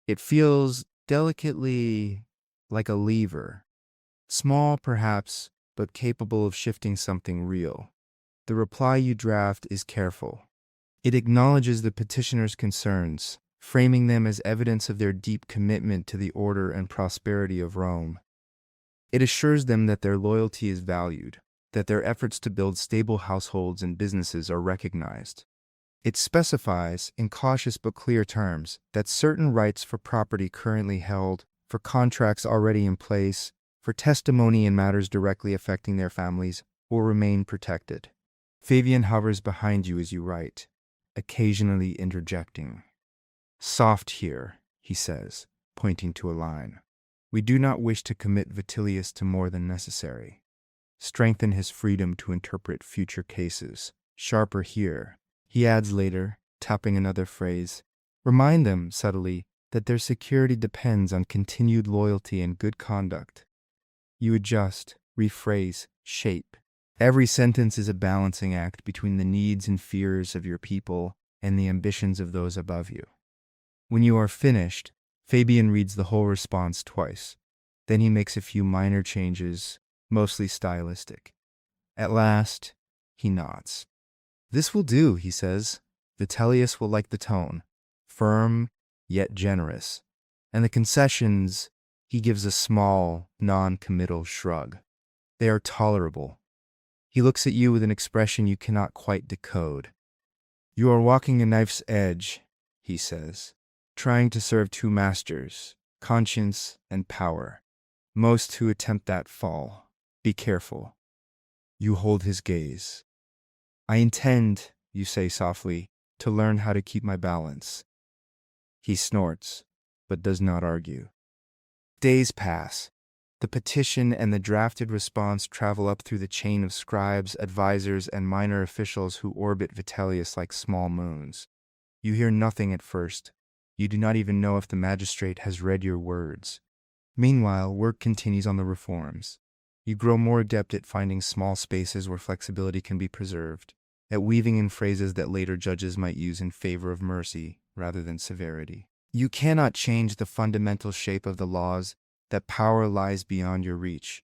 It feels delicately like a lever. Small, perhaps, but capable of shifting something real. The reply you draft is careful. It acknowledges the petitioner's concerns, framing them as evidence of their deep commitment to the order and prosperity of Rome. It assures them that their loyalty is valued, that their efforts to build stable households and businesses are recognized. It specifies, in cautious but clear terms, that certain rights for property currently held, for contracts already in place, for testimony in matters directly affecting their families, will remain protected. Fabian hovers behind you as you write, occasionally interjecting. Soft here, he says, pointing to a line. We do not wish to commit Vitellius to more than necessary. Strengthen his freedom to interpret future cases. Sharper here, he adds later, tapping another phrase. Remind them, subtly, that their security depends on continued loyalty and good conduct. You adjust, rephrase, shape. Every sentence is a balancing act between the needs and fears of your people and the ambitions of those above you. When you are finished, Fabian reads the whole response twice. Then he makes a few minor changes, mostly stylistic. At last, he nods. This will do, he says. Vitellius will like the tone. Firm, yet generous. And the concessions, he gives a small, non-committal shrug. They are tolerable. He looks at you with an expression you cannot quite decode. You are walking a knife's edge, he says, trying to serve two masters, conscience and power. Most who attempt that fall. Be careful. You hold his gaze. I intend, you say softly, to learn how to keep my balance. He snorts, but does not argue. Days pass. The petition and the drafted response travel up through the chain of scribes, advisors, and minor officials who orbit Vitellius like small moons. You hear nothing at first. You do not even know if the magistrate has read your words. Meanwhile, work continues on the reforms. You grow more adept at finding small spaces where flexibility can be preserved, at weaving in phrases that later judges might use in favor of mercy rather than severity. You cannot change the fundamental shape of the laws, that power lies beyond your reach.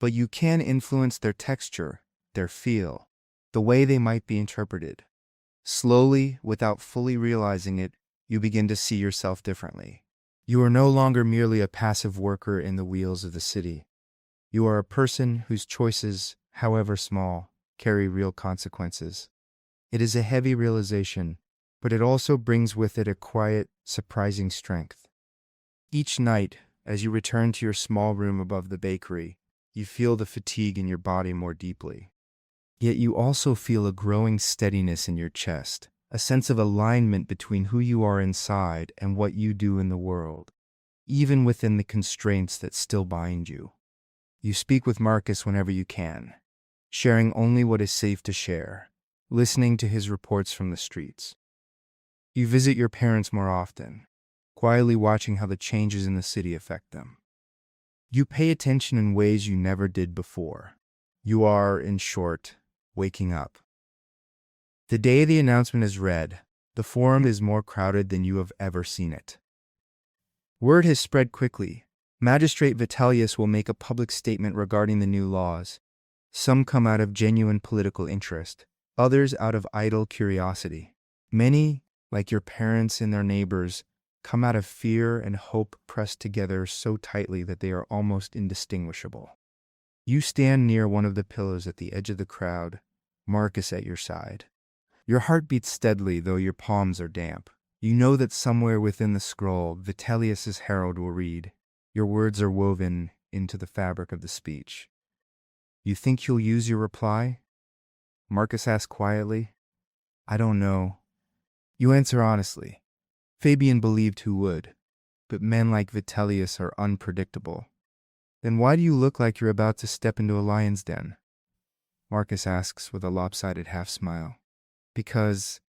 But you can influence their texture, their feel, the way they might be interpreted. Slowly, without fully realizing it, you begin to see yourself differently. You are no longer merely a passive worker in the wheels of the city. You are a person whose choices, however small, carry real consequences. It is a heavy realization, but it also brings with it a quiet, surprising strength. Each night, as you return to your small room above the bakery, you feel the fatigue in your body more deeply. Yet you also feel a growing steadiness in your chest, a sense of alignment between who you are inside and what you do in the world, even within the constraints that still bind you. You speak with Marcus whenever you can, sharing only what is safe to share, listening to his reports from the streets. You visit your parents more often, quietly watching how the changes in the city affect them. You pay attention in ways you never did before. You are, in short, waking up. The day the announcement is read, the forum is more crowded than you have ever seen it. Word has spread quickly. Magistrate Vitellius will make a public statement regarding the new laws. Some come out of genuine political interest, others out of idle curiosity. Many, like your parents and their neighbors, come out of fear and hope pressed together so tightly that they are almost indistinguishable. You stand near one of the pillars at the edge of the crowd, Marcus at your side. Your heart beats steadily, though your palms are damp. You know that somewhere within the scroll, Vitellius's herald will read. Your words are woven into the fabric of the speech. You think you'll use your reply? Marcus asks quietly. I don't know. You answer honestly. Fabian believed who would, but men like Vitellius are unpredictable. Then why do you look like you're about to step into a lion's den? Marcus asks with a lopsided half-smile. Because,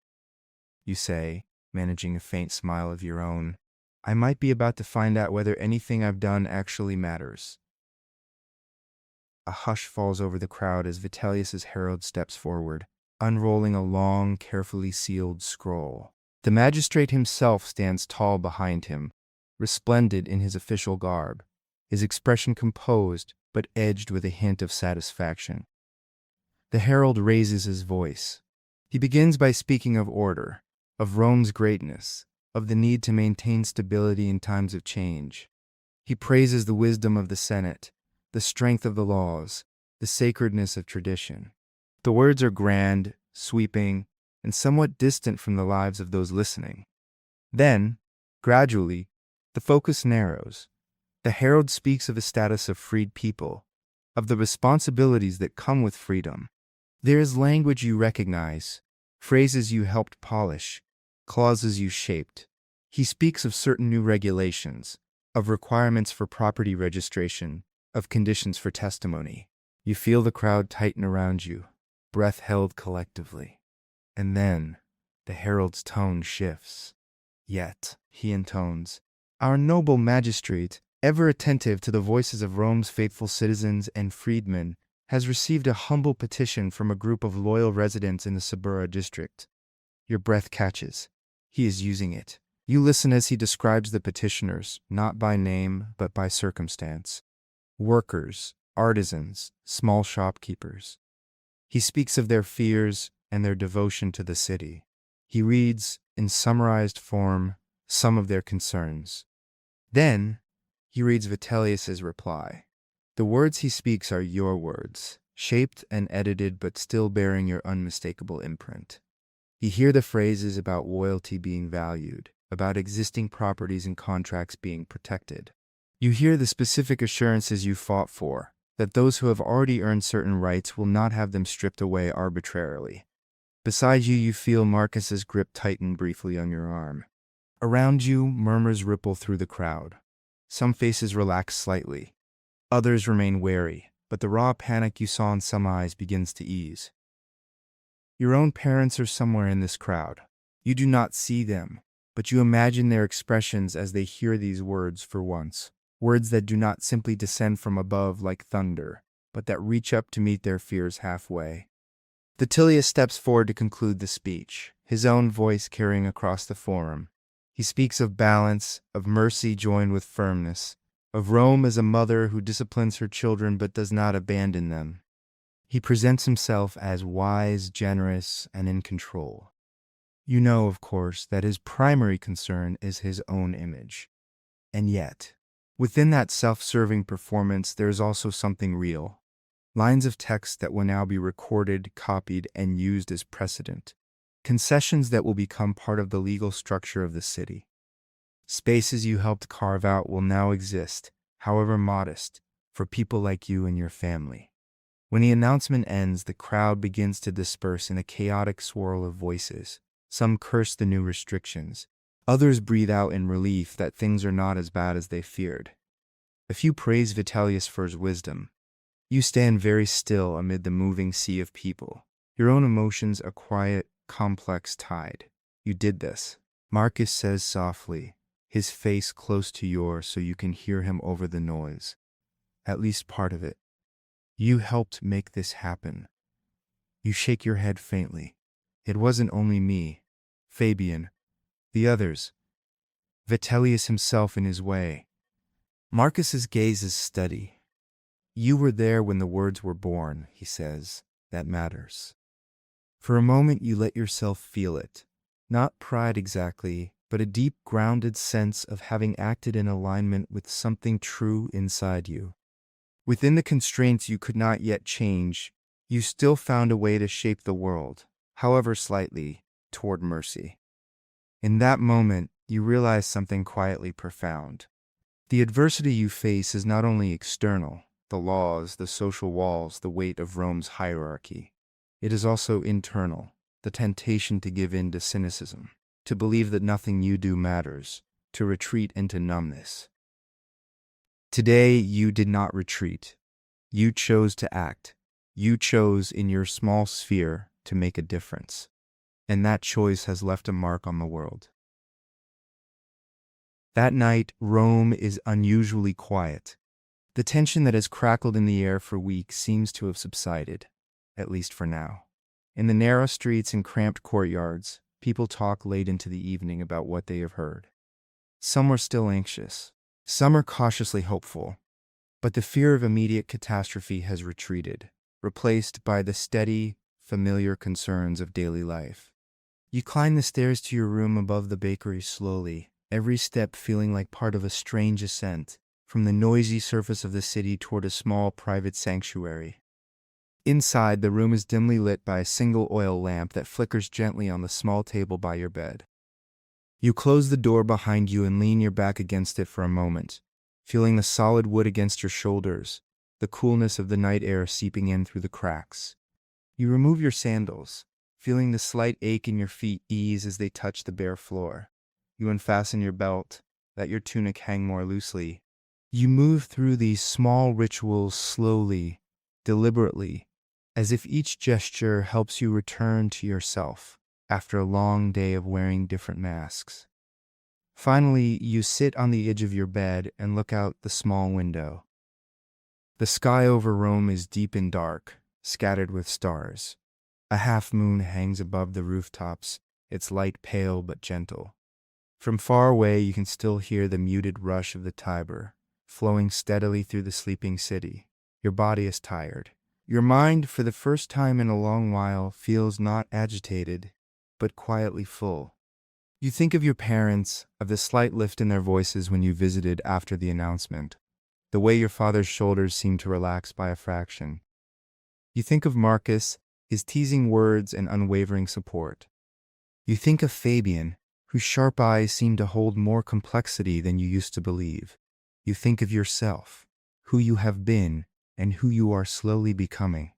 you say, managing a faint smile of your own, I might be about to find out whether anything I've done actually matters. A hush falls over the crowd as Vitellius's herald steps forward, unrolling a long, carefully sealed scroll. The magistrate himself stands tall behind him, resplendent in his official garb, his expression composed but edged with a hint of satisfaction. The herald raises his voice. He begins by speaking of order, of Rome's greatness, of the need to maintain stability in times of change. He praises the wisdom of the Senate, the strength of the laws, the sacredness of tradition. The words are grand, sweeping, and somewhat distant from the lives of those listening. Then, gradually, the focus narrows. The herald speaks of the status of freed people, of the responsibilities that come with freedom. There is language you recognize, phrases you helped polish, clauses you shaped. He speaks of certain new regulations, of requirements for property registration, of conditions for testimony. You feel the crowd tighten around you, breath held collectively. And then, the herald's tone shifts. Yet, he intones, our noble magistrate, ever attentive to the voices of Rome's faithful citizens and freedmen, has received a humble petition from a group of loyal residents in the Suburra district. Your breath catches. He is using it. You listen as he describes the petitioners, not by name, but by circumstance. Workers, artisans, small shopkeepers. He speaks of their fears and their devotion to the city. He reads, in summarized form, some of their concerns. Then, he reads Vitellius's reply. The words he speaks are your words, shaped and edited but still bearing your unmistakable imprint. You hear the phrases about loyalty being valued, about existing properties and contracts being protected. You hear the specific assurances you fought for, that those who have already earned certain rights will not have them stripped away arbitrarily. Beside you, you feel Marcus's grip tighten briefly on your arm. Around you, murmurs ripple through the crowd. Some faces relax slightly. Others remain wary, but the raw panic you saw in some eyes begins to ease. Your own parents are somewhere in this crowd. You do not see them, but you imagine their expressions as they hear these words for once. Words that do not simply descend from above like thunder, but that reach up to meet their fears halfway. Vitellius steps forward to conclude the speech, his own voice carrying across the forum. He speaks of balance, of mercy joined with firmness, of Rome as a mother who disciplines her children but does not abandon them. He presents himself as wise, generous, and in control. You know, of course, that his primary concern is his own image. And yet, within that self-serving performance, there is also something real. Lines of text that will now be recorded, copied, and used as precedent. Concessions that will become part of the legal structure of the city. Spaces you helped carve out will now exist, however modest, for people like you and your family. When the announcement ends, the crowd begins to disperse in a chaotic swirl of voices. Some curse the new restrictions. Others breathe out in relief that things are not as bad as they feared. A few praise Vitellius for his wisdom. You stand very still amid the moving sea of people. Your own emotions a quiet, complex tide. You did this. Marcus says softly, his face close to yours so you can hear him over the noise. At least part of it. You helped make this happen. You shake your head faintly. It wasn't only me, Fabian, the others, Vitellius himself in his way. Marcus's gaze is steady. You were there when the words were born, he says. That matters. For a moment you let yourself feel it. Not pride exactly, but a deep grounded sense of having acted in alignment with something true inside you. Within the constraints you could not yet change, you still found a way to shape the world, however slightly, toward mercy. In that moment, you realize something quietly profound. The adversity you face is not only external, the laws, the social walls, the weight of Rome's hierarchy. It is also internal, the temptation to give in to cynicism, to believe that nothing you do matters, to retreat into numbness. Today, you did not retreat. You chose to act. You chose in your small sphere to make a difference. And that choice has left a mark on the world. That night, Rome is unusually quiet. The tension that has crackled in the air for weeks seems to have subsided, at least for now. In the narrow streets and cramped courtyards, people talk late into the evening about what they have heard. Some are still anxious. Some are cautiously hopeful. But the fear of immediate catastrophe has retreated, replaced by the steady, familiar concerns of daily life. You climb the stairs to your room above the bakery slowly, every step feeling like part of a strange ascent, from the noisy surface of the city toward a small private sanctuary. Inside, the room is dimly lit by a single oil lamp that flickers gently on the small table by your bed. You close the door behind you and lean your back against it for a moment, feeling the solid wood against your shoulders, the coolness of the night air seeping in through the cracks. You remove your sandals, feeling the slight ache in your feet ease as they touch the bare floor. You unfasten your belt, let your tunic hang more loosely. You move through these small rituals slowly, deliberately, as if each gesture helps you return to yourself after a long day of wearing different masks. Finally, you sit on the edge of your bed and look out the small window. The sky over Rome is deep and dark, scattered with stars. A half-moon hangs above the rooftops, its light pale but gentle. From far away, you can still hear the muted rush of the Tiber, flowing steadily through the sleeping city. Your body is tired. Your mind, for the first time in a long while, feels not agitated, but quietly full. You think of your parents, of the slight lift in their voices when you visited after the announcement, the way your father's shoulders seemed to relax by a fraction. You think of Marcus, his teasing words and unwavering support. You think of Fabian, whose sharp eyes seemed to hold more complexity than you used to believe. You think of yourself, who you have been, and who you are slowly becoming.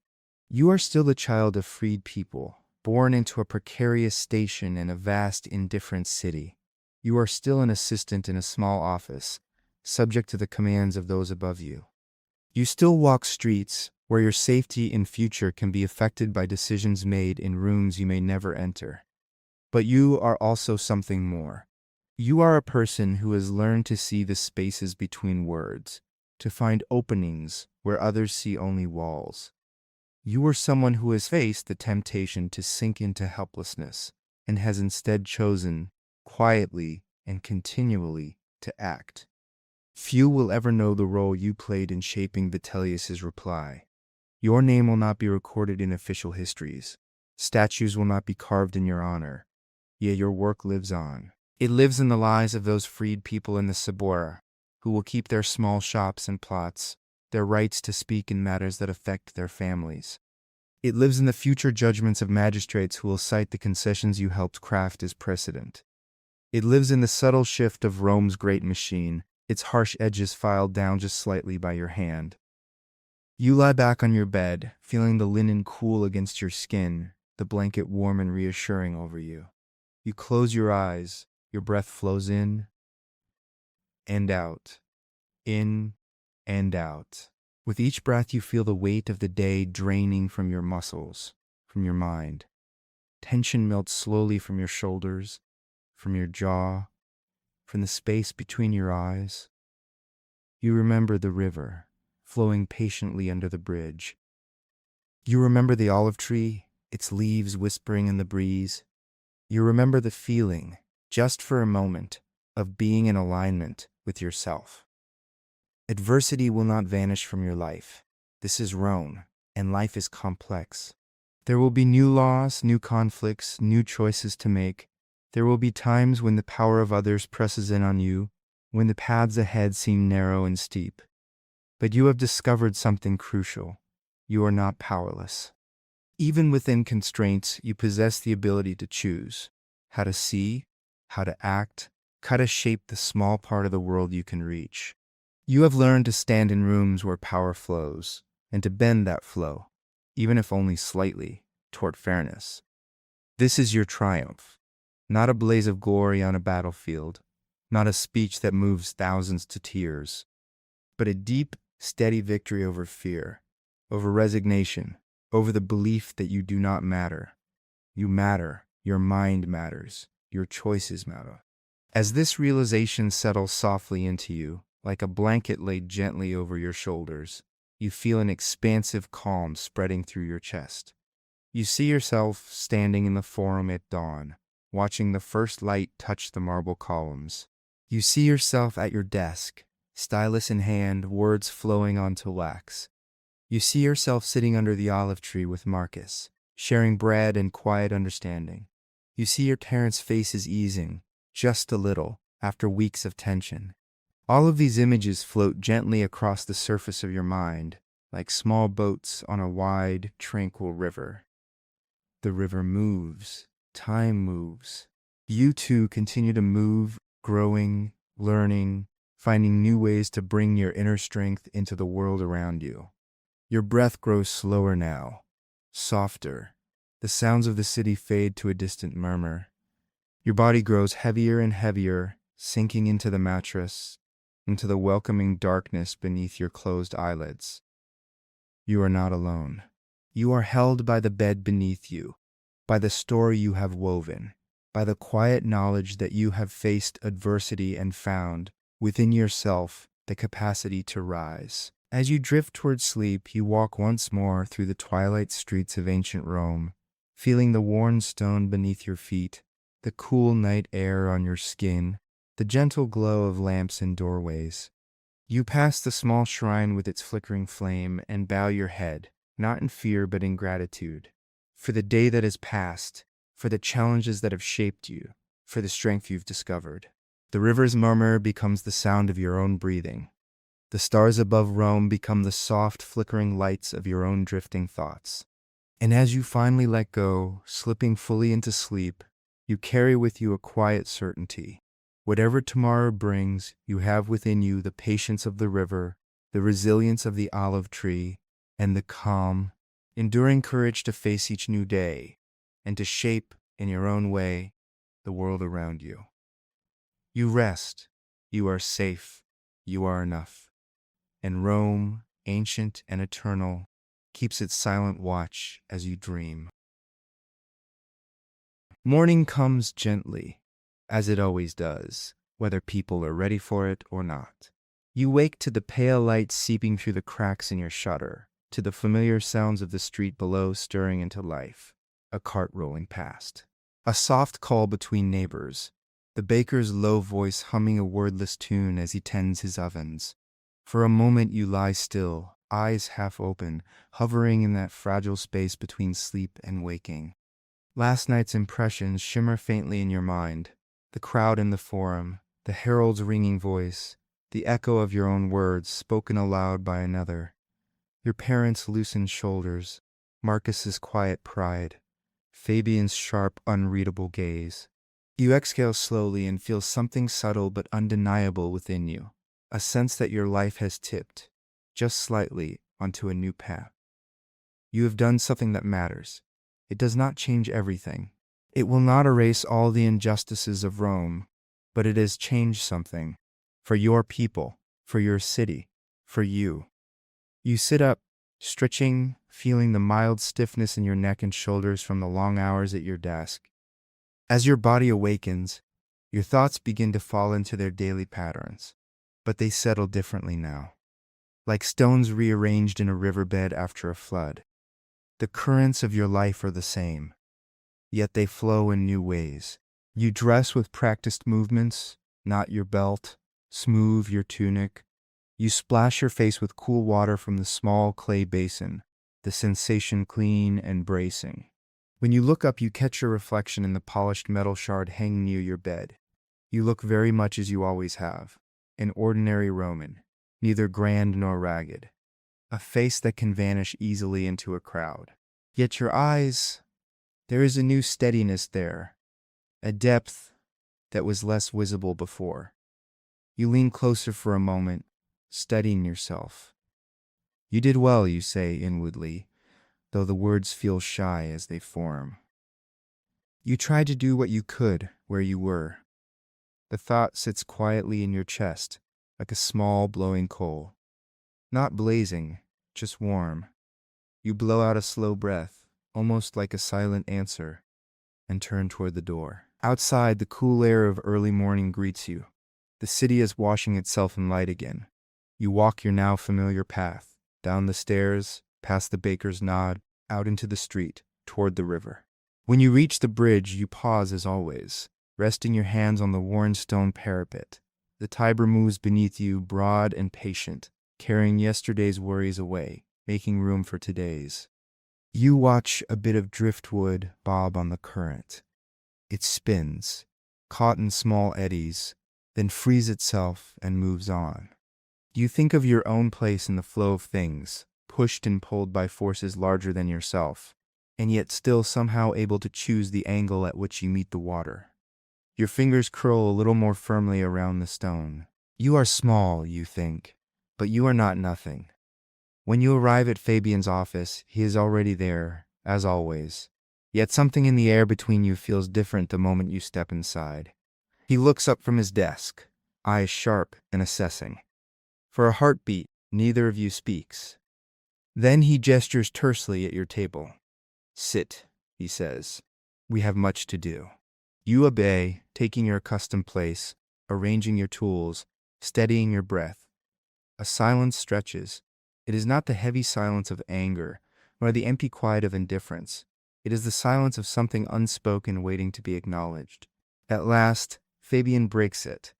You are still the child of freed people, born into a precarious station in a vast, indifferent city. You are still an assistant in a small office, subject to the commands of those above you. You still walk streets where your safety in future can be affected by decisions made in rooms you may never enter. But you are also something more. You are a person who has learned to see the spaces between words, to find openings where others see only walls. You are someone who has faced the temptation to sink into helplessness and has instead chosen, quietly and continually, to act. Few will ever know the role you played in shaping Vitellius's reply. Your name will not be recorded in official histories. Statues will not be carved in your honor. Yet your work lives on. It lives in the lives of those freed people in the Sabora, who will keep their small shops and plots, their rights to speak in matters that affect their families. It lives in the future judgments of magistrates who will cite the concessions you helped craft as precedent. It lives in the subtle shift of Rome's great machine, its harsh edges filed down just slightly by your hand. You lie back on your bed, feeling the linen cool against your skin, the blanket warm and reassuring over you. You close your eyes, your breath flows in and out, in and out. With each breath, you feel the weight of the day draining from your muscles, from your mind. Tension melts slowly from your shoulders, from your jaw, from the space between your eyes. You remember the river, flowing patiently under the bridge. You remember the olive tree, its leaves whispering in the breeze. You remember the feeling, just for a moment, of being in alignment with yourself. Adversity will not vanish from your life. This is Rome, and life is complex. There will be new laws, new conflicts, new choices to make. There will be times when the power of others presses in on you, when the paths ahead seem narrow and steep. But you have discovered something crucial. You are not powerless. Even within constraints, you possess the ability to choose how to see, how to act, how to shape the small part of the world you can reach. You have learned to stand in rooms where power flows, and to bend that flow, even if only slightly, toward fairness. This is your triumph, not a blaze of glory on a battlefield, not a speech that moves thousands to tears, but a deep, steady victory over fear, over resignation, over the belief that you do not matter. You matter, your mind matters, your choices matter. As this realization settles softly into you, like a blanket laid gently over your shoulders, you feel an expansive calm spreading through your chest. You see yourself standing in the forum at dawn, watching the first light touch the marble columns. You see yourself at your desk, stylus in hand, words flowing onto wax. You see yourself sitting under the olive tree with Marcus, sharing bread and quiet understanding. You see your parents' faces easing, just a little, after weeks of tension. All of these images float gently across the surface of your mind, like small boats on a wide, tranquil river. The river moves, time moves. You too continue to move, growing, learning, finding new ways to bring your inner strength into the world around you. Your breath grows slower now, softer. The sounds of the city fade to a distant murmur. Your body grows heavier and heavier, sinking into the mattress, into the welcoming darkness beneath your closed eyelids. You are not alone. You are held by the bed beneath you, by the story you have woven, by the quiet knowledge that you have faced adversity and found, within yourself, the capacity to rise. As you drift toward sleep, you walk once more through the twilight streets of ancient Rome, feeling the worn stone beneath your feet, the cool night air on your skin, the gentle glow of lamps in doorways. You pass the small shrine with its flickering flame and bow your head, not in fear but in gratitude, for the day that has passed, for the challenges that have shaped you, for the strength you've discovered. The river's murmur becomes the sound of your own breathing. The stars above Rome become the soft, flickering lights of your own drifting thoughts. And as you finally let go, slipping fully into sleep, you carry with you a quiet certainty. Whatever tomorrow brings, you have within you the patience of the river, the resilience of the olive tree, and the calm, enduring courage to face each new day. and to shape, in your own way, the world around you. You rest. You are safe. You are enough. And Rome, ancient and eternal, keeps its silent watch as you dream. Morning comes gently, as it always does, whether people are ready for it or not. You wake to the pale light seeping through the cracks in your shutter, to the familiar sounds of the street below stirring into life, a cart rolling past, a soft call between neighbors, the baker's low voice humming a wordless tune as he tends his ovens. For a moment you lie still, eyes half open, hovering in that fragile space between sleep and waking. Last night's impressions shimmer faintly in your mind, the crowd in the forum, the herald's ringing voice, the echo of your own words spoken aloud by another, your parents' loosened shoulders, Marcus's quiet pride, Fabian's sharp, unreadable gaze. You exhale slowly and feel something subtle but undeniable within you, a sense that your life has tipped, just slightly, onto a new path. You have done something that matters. It does not change everything. It will not erase all the injustices of Rome, but it has changed something. For your people, for your city, for you. You sit up, stretching, feeling the mild stiffness in your neck and shoulders from the long hours at your desk. As your body awakens, your thoughts begin to fall into their daily patterns, but they settle differently now, like stones rearranged in a riverbed after a flood. The currents of your life are the same, yet they flow in new ways. You dress with practiced movements, knot your belt, smooth your tunic. You splash your face with cool water from the small clay basin, the sensation clean and bracing. When you look up, you catch your reflection in the polished metal shard hanging near your bed. You look very much as you always have, an ordinary Roman, neither grand nor ragged, a face that can vanish easily into a crowd. Yet your eyes, there is a new steadiness there, a depth that was less visible before. You lean closer for a moment, studying yourself. You did well, you say inwardly, though the words feel shy as they form. You tried to do what you could where you were. The thought sits quietly in your chest, like a small blowing coal. Not blazing, just warm. You blow out a slow breath, almost like a silent answer, and turn toward the door. Outside, the cool air of early morning greets you. The city is washing itself in light again. You walk your now familiar path, down the stairs, past the baker's nod, out into the street, toward the river. When you reach the bridge, you pause as always, resting your hands on the worn stone parapet. The Tiber moves beneath you, broad and patient, carrying yesterday's worries away, making room for today's. You watch a bit of driftwood bob on the current. It spins, caught in small eddies, then frees itself and moves on. You think of your own place in the flow of things, pushed and pulled by forces larger than yourself, and yet still somehow able to choose the angle at which you meet the water. Your fingers curl a little more firmly around the stone. You are small, you think, but you are not nothing. When you arrive at Fabian's office, he is already there, as always. Yet something in the air between you feels different the moment you step inside. He looks up from his desk, eyes sharp and assessing. For a heartbeat, neither of you speaks. Then he gestures tersely at your table. "Sit," he says. "We have much to do." You obey, taking your accustomed place, arranging your tools, steadying your breath. A silence stretches. It is not the heavy silence of anger, nor the empty quiet of indifference. It is the silence of something unspoken waiting to be acknowledged. At last, Fabian breaks it.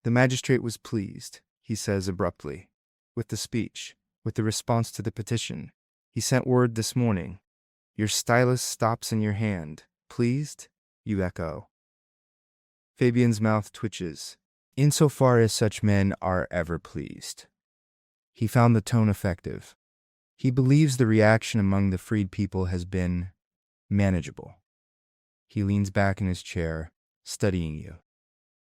The magistrate was pleased, he says abruptly, with the speech, with the response to the petition. He sent word this morning. Your stylus stops in your hand. Pleased? You echo. Fabian's mouth twitches, insofar as such men are ever pleased. He found the tone effective. He believes the reaction among the freed people has been manageable. He leans back in his chair, studying you.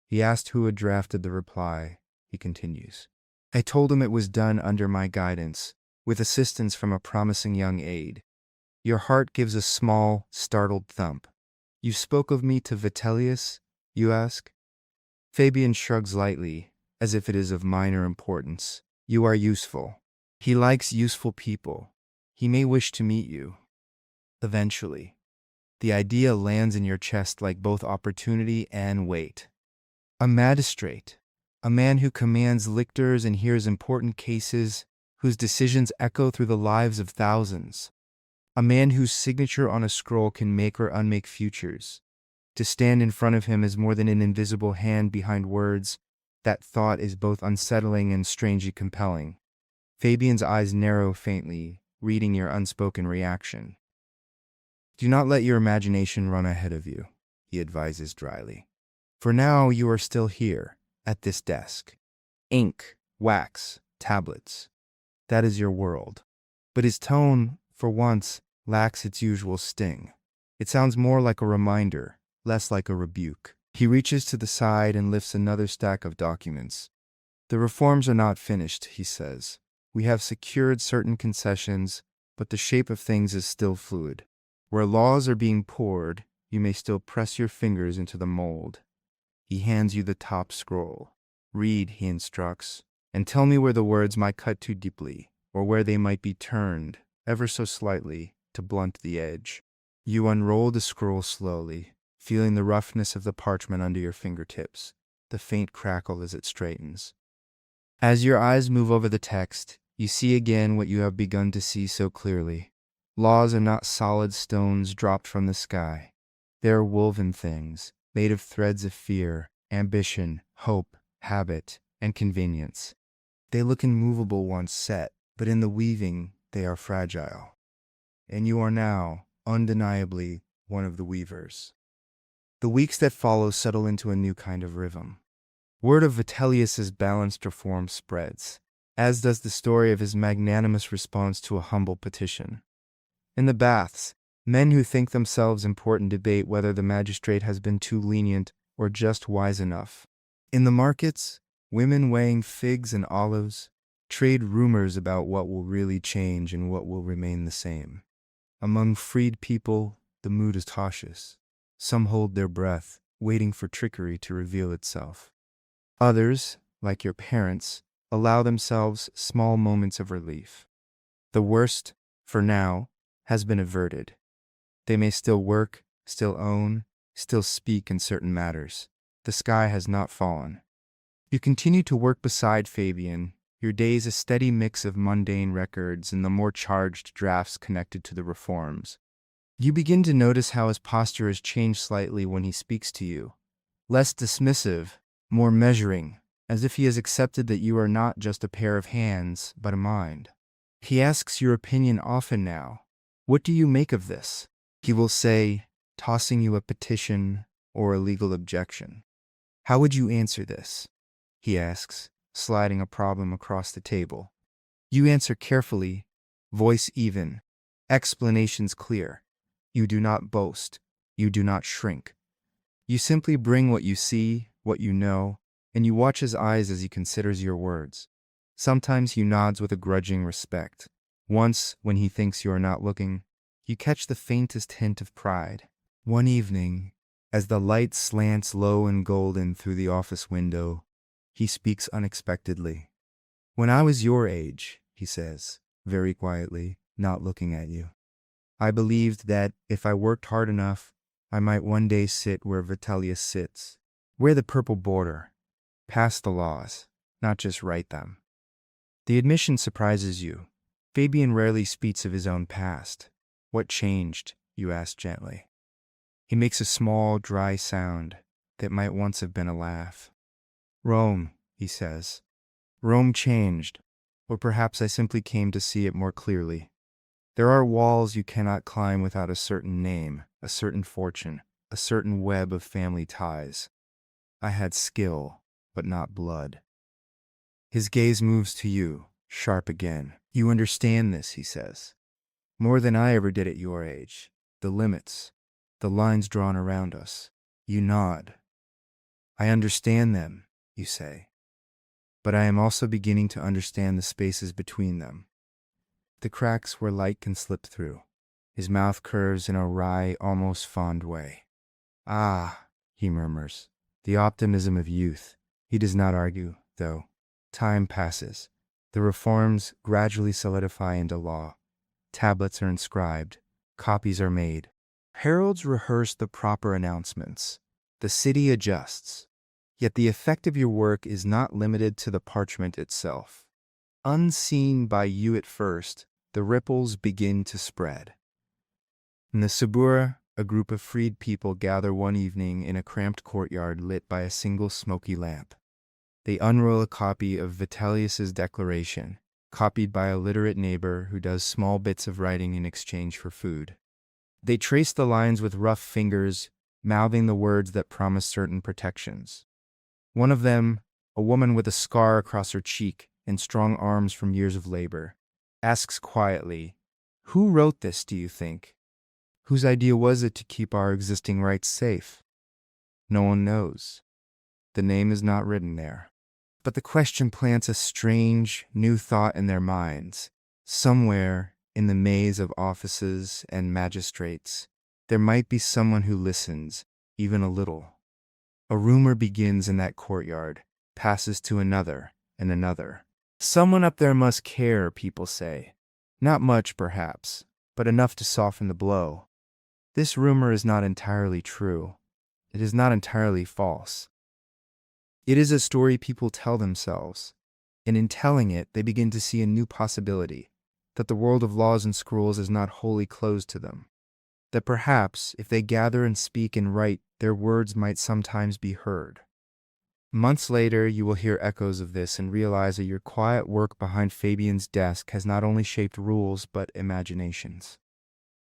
He asked who had drafted the reply. He continues. I told him it was done under my guidance, with assistance from a promising young aide. Your heart gives a small, startled thump. You spoke of me to Vitellius, you ask? Fabian shrugs lightly, as if it is of minor importance. You are useful. He likes useful people. He may wish to meet you. Eventually. The idea lands in your chest like both opportunity and weight. A magistrate, a man who commands lictors and hears important cases, whose decisions echo through the lives of thousands. A man whose signature on a scroll can make or unmake futures. To stand in front of him is more than an invisible hand behind words. That thought is both unsettling and strangely compelling. Fabian's eyes narrow faintly, reading your unspoken reaction. Do not let your imagination run ahead of you, he advises dryly. For now, you are still here, at this desk. Ink, wax, tablets. That is your world. But his tone, for once, lacks its usual sting. It sounds more like a reminder, less like a rebuke. He reaches to the side and lifts another stack of documents. The reforms are not finished, he says. We have secured certain concessions, but the shape of things is still fluid. Where laws are being poured, you may still press your fingers into the mold. He hands you the top scroll. Read, he instructs, and tell me where the words might cut too deeply, or where they might be turned, ever so slightly, to blunt the edge. You unroll the scroll slowly, feeling the roughness of the parchment under your fingertips, the faint crackle as it straightens. As your eyes move over the text, you see again what you have begun to see so clearly. Laws are not solid stones dropped from the sky. They are woven things, made of threads of fear, ambition, hope, habit, and convenience. They look immovable once set, but in the weaving they are fragile. And you are now, undeniably, one of the weavers. The weeks that follow settle into a new kind of rhythm. Word of Vitellius's balanced reform spreads, as does the story of his magnanimous response to a humble petition. In the baths, men who think themselves important debate whether the magistrate has been too lenient or just wise enough. In the markets, women weighing figs and olives trade rumors about what will really change and what will remain the same. Among freed people, the mood is cautious. Some hold their breath, waiting for trickery to reveal itself. Others, like your parents, allow themselves small moments of relief. The worst, for now, has been averted. They may still work, still own, still speak in certain matters. The sky has not fallen. You continue to work beside Fabian, your days a steady mix of mundane records and the more charged drafts connected to the reforms. You begin to notice how his posture has changed slightly when he speaks to you. Less dismissive, more measuring, as if he has accepted that you are not just a pair of hands, but a mind. He asks your opinion often now. What do you make of this? He will say, tossing you a petition or a legal objection. How would you answer this? He asks, sliding a problem across the table. You answer carefully, voice even, explanations clear. You do not boast. You do not shrink. You simply bring what you see, what you know, and you watch his eyes as he considers your words. Sometimes he nods with a grudging respect. Once, when he thinks you are not looking, you catch the faintest hint of pride. One evening, as the light slants low and golden through the office window, he speaks unexpectedly. When I was your age, he says, very quietly, not looking at you, I believed that if I worked hard enough, I might one day sit where Vitellius sits, wear the purple border, pass the laws, not just write them. The admission surprises you. Fabian rarely speaks of his own past. What changed? You ask gently. He makes a small, dry sound that might once have been a laugh. Rome, he says. Rome changed, or perhaps I simply came to see it more clearly. There are walls you cannot climb without a certain name, a certain fortune, a certain web of family ties. I had skill, but not blood. His gaze moves to you, sharp again. You understand this, he says. More than I ever did at your age. The limits, the lines drawn around us. You nod. I understand them, you say. But I am also beginning to understand the spaces between them. The cracks where light can slip through. His mouth curves in a wry, almost fond way. Ah, he murmurs, the optimism of youth. He does not argue, though. Time passes. The reforms gradually solidify into law. Tablets are inscribed. Copies are made. Heralds rehearse the proper announcements. The city adjusts. Yet the effect of your work is not limited to the parchment itself. Unseen by you at first, the ripples begin to spread. In the Subura, a group of freed people gather one evening in a cramped courtyard lit by a single smoky lamp. They unroll a copy of Vitellius's declaration, copied by a literate neighbor who does small bits of writing in exchange for food. They trace the lines with rough fingers, mouthing the words that promise certain protections. One of them, a woman with a scar across her cheek and strong arms from years of labor, asks quietly, "Who wrote this, do you think? Whose idea was it to keep our existing rights safe?" No one knows. The name is not written there. But the question plants a strange, new thought in their minds. Somewhere, in the maze of offices and magistrates, there might be someone who listens, even a little. A rumor begins in that courtyard, passes to another and another. Someone up there must care, people say. Not much, perhaps, but enough to soften the blow. This rumor is not entirely true. It is not entirely false. It is a story people tell themselves, and in telling it, they begin to see a new possibility, that the world of laws and scrolls is not wholly closed to them. That perhaps, if they gather and speak and write, their words might sometimes be heard. Months later, you will hear echoes of this and realize that your quiet work behind Fabian's desk has not only shaped rules, but imaginations.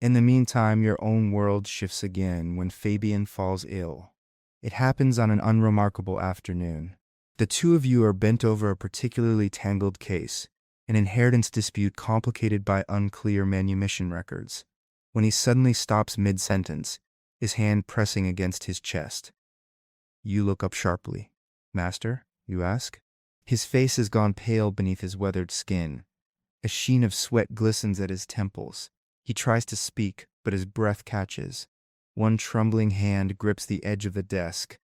In the meantime, your own world shifts again when Fabian falls ill. It happens on an unremarkable afternoon. The two of you are bent over a particularly tangled case, an inheritance dispute complicated by unclear manumission records, when he suddenly stops mid-sentence, his hand pressing against his chest. You look up sharply. "Master?" you ask. His face has gone pale beneath his weathered skin. A sheen of sweat glistens at his temples. He tries to speak, but his breath catches. One trembling hand grips the edge of the desk.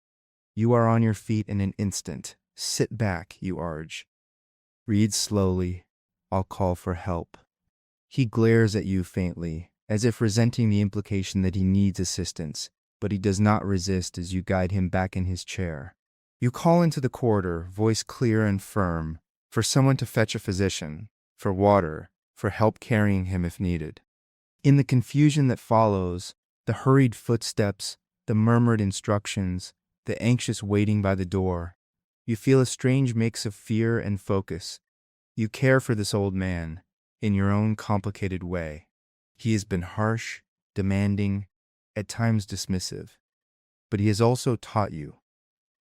You are on your feet in an instant. "Sit back," you urge. "Read slowly. I'll call for help." He glares at you faintly, as if resenting the implication that he needs assistance, but he does not resist as you guide him back in his chair. You call into the corridor, voice clear and firm, for someone to fetch a physician, for water, for help carrying him if needed. In the confusion that follows, the hurried footsteps, the murmured instructions, the anxious waiting by the door, you feel a strange mix of fear and focus. You care for this old man, in your own complicated way. He has been harsh, demanding, at times dismissive. But he has also taught you,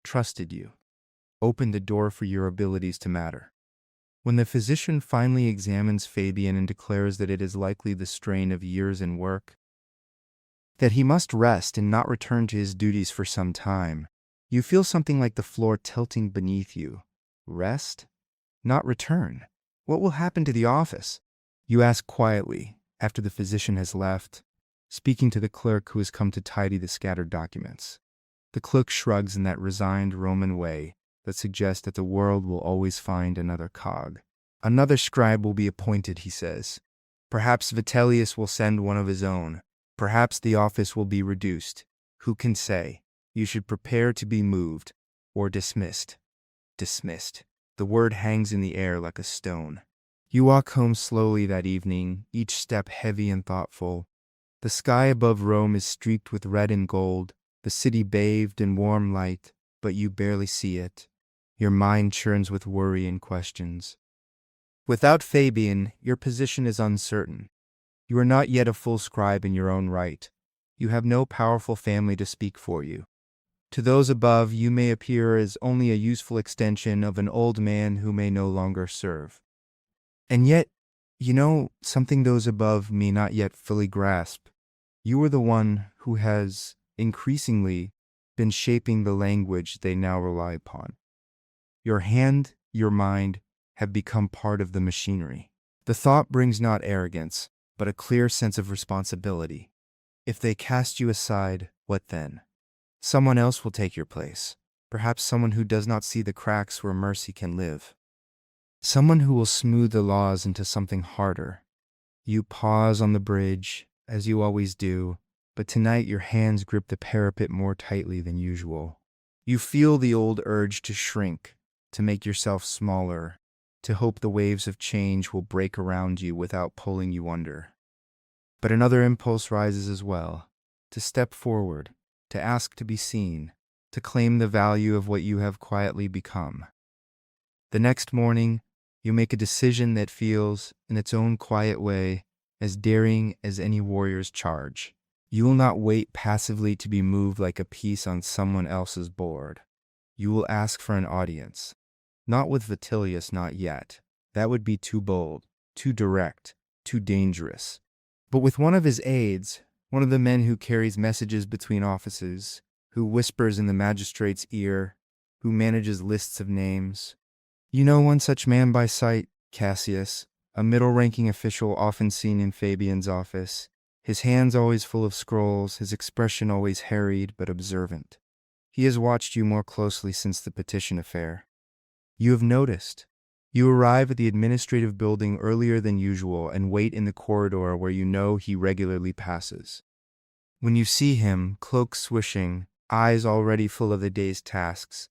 trusted you, opened the door for your abilities to matter. When the physician finally examines Fabian and declares that it is likely the strain of years in work, that he must rest and not return to his duties for some time, you feel something like the floor tilting beneath you. Rest? Not return? What will happen to the office? You ask quietly, after the physician has left, speaking to the clerk who has come to tidy the scattered documents. The clerk shrugs in that resigned Roman way that suggests that the world will always find another cog. Another scribe will be appointed, he says. Perhaps Vitellius will send one of his own. Perhaps the office will be reduced. Who can say? You should prepare to be moved or dismissed. Dismissed. The word hangs in the air like a stone. You walk home slowly that evening, each step heavy and thoughtful. The sky above Rome is streaked with red and gold, the city bathed in warm light, but you barely see it. Your mind churns with worry and questions. Without Fabian, your position is uncertain. You are not yet a full scribe in your own right. You have no powerful family to speak for you. To those above, you may appear as only a useful extension of an old man who may no longer serve. And yet, something those above may not yet fully grasp. You are the one who has, increasingly, been shaping the language they now rely upon. Your hand, your mind, have become part of the machinery. The thought brings not arrogance, but a clear sense of responsibility. If they cast you aside, what then? Someone else will take your place. Perhaps someone who does not see the cracks where mercy can live. Someone who will smooth the laws into something harder. You pause on the bridge, as you always do, but tonight your hands grip the parapet more tightly than usual. You feel the old urge to shrink, to make yourself smaller, to hope the waves of change will break around you without pulling you under. But another impulse rises as well, to step forward, to ask to be seen, to claim the value of what you have quietly become. The next morning, you make a decision that feels, in its own quiet way, as daring as any warrior's charge. You will not wait passively to be moved like a piece on someone else's board. You will ask for an audience. Not with Vitellius, not yet. That would be too bold, too direct, too dangerous. But with one of his aides, one of the men who carries messages between offices, who whispers in the magistrate's ear, who manages lists of names. You know one such man by sight, Cassius, a middle-ranking official often seen in Fabian's office, his hands always full of scrolls, his expression always harried but observant. He has watched you more closely since the petition affair. You have noticed. You arrive at the administrative building earlier than usual and wait in the corridor where you know he regularly passes. When you see him, cloak swishing, eyes already full of the day's tasks,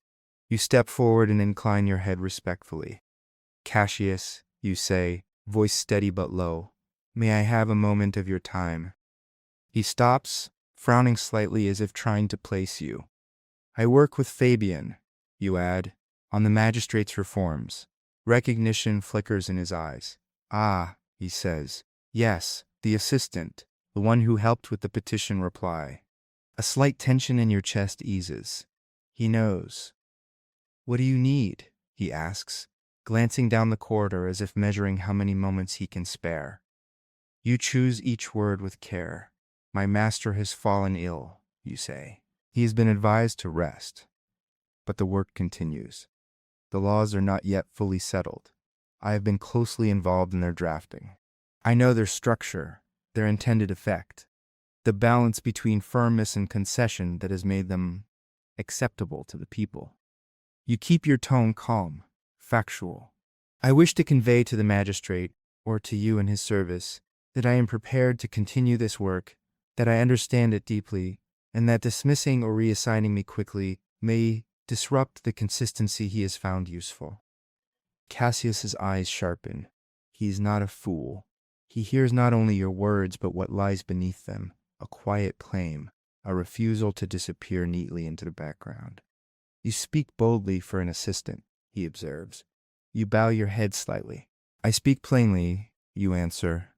you step forward and incline your head respectfully. Cassius, you say, voice steady but low, may I have a moment of your time? He stops, frowning slightly as if trying to place you. I work with Fabian, you add, on the magistrate's reforms. Recognition flickers in his eyes. Ah, he says. Yes, the assistant, the one who helped with the petition reply. A slight tension in your chest eases. He knows. What do you need? He asks, glancing down the corridor as if measuring how many moments he can spare. You choose each word with care. My master has fallen ill, you say. He has been advised to rest. But the work continues. The laws are not yet fully settled. I have been closely involved in their drafting. I know their structure, their intended effect, the balance between firmness and concession that has made them acceptable to the people. You keep your tone calm, factual. I wish to convey to the magistrate, or to you in his service, that I am prepared to continue this work, that I understand it deeply, and that dismissing or reassigning me quickly may disrupt the consistency he has found useful. Cassius's eyes sharpen. He is not a fool. He hears not only your words but what lies beneath them, a quiet claim, a refusal to disappear neatly into the background. You speak boldly for an assistant, he observes. You bow your head slightly. I speak plainly, you answer.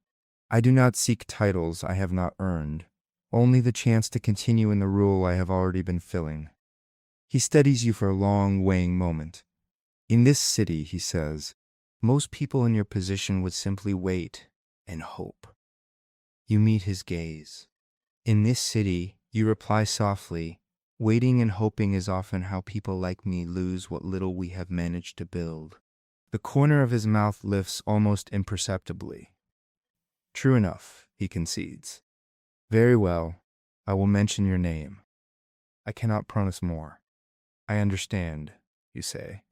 I do not seek titles I have not earned, only the chance to continue in the role I have already been filling. He studies you for a long, weighing moment. In this city, he says, most people in your position would simply wait and hope. You meet his gaze. In this city, you reply softly, waiting and hoping is often how people like me lose what little we have managed to build. The corner of his mouth lifts almost imperceptibly. True enough, he concedes. Very well, I will mention your name. I cannot promise more. I understand, you say.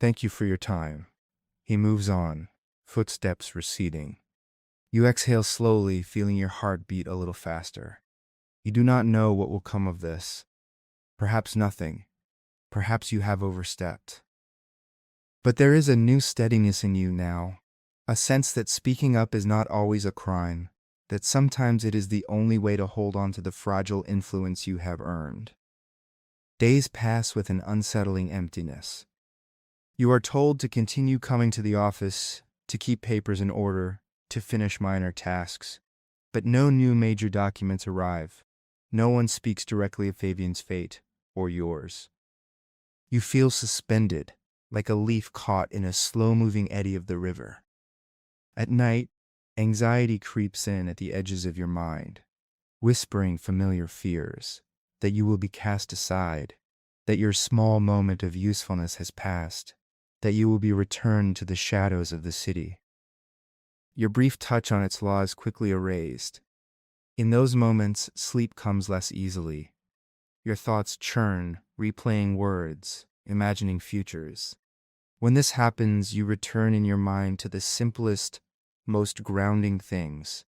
Thank you for your time. He moves on, footsteps receding. You exhale slowly, feeling your heart beat a little faster. You do not know what will come of this. Perhaps nothing. Perhaps you have overstepped. But there is a new steadiness in you now, a sense that speaking up is not always a crime, that sometimes it is the only way to hold on to the fragile influence you have earned. Days pass with an unsettling emptiness. You are told to continue coming to the office, to keep papers in order, to finish minor tasks, but no new major documents arrive. No one speaks directly of Fabian's fate, or yours. You feel suspended, like a leaf caught in a slow-moving eddy of the river. At night, anxiety creeps in at the edges of your mind, whispering familiar fears, that you will be cast aside, that your small moment of usefulness has passed, that you will be returned to the shadows of the city. Your brief touch on its law is quickly erased. In those moments, sleep comes less easily. Your thoughts churn, replaying words, imagining futures. When this happens, you return in your mind to the simplest, most grounding things: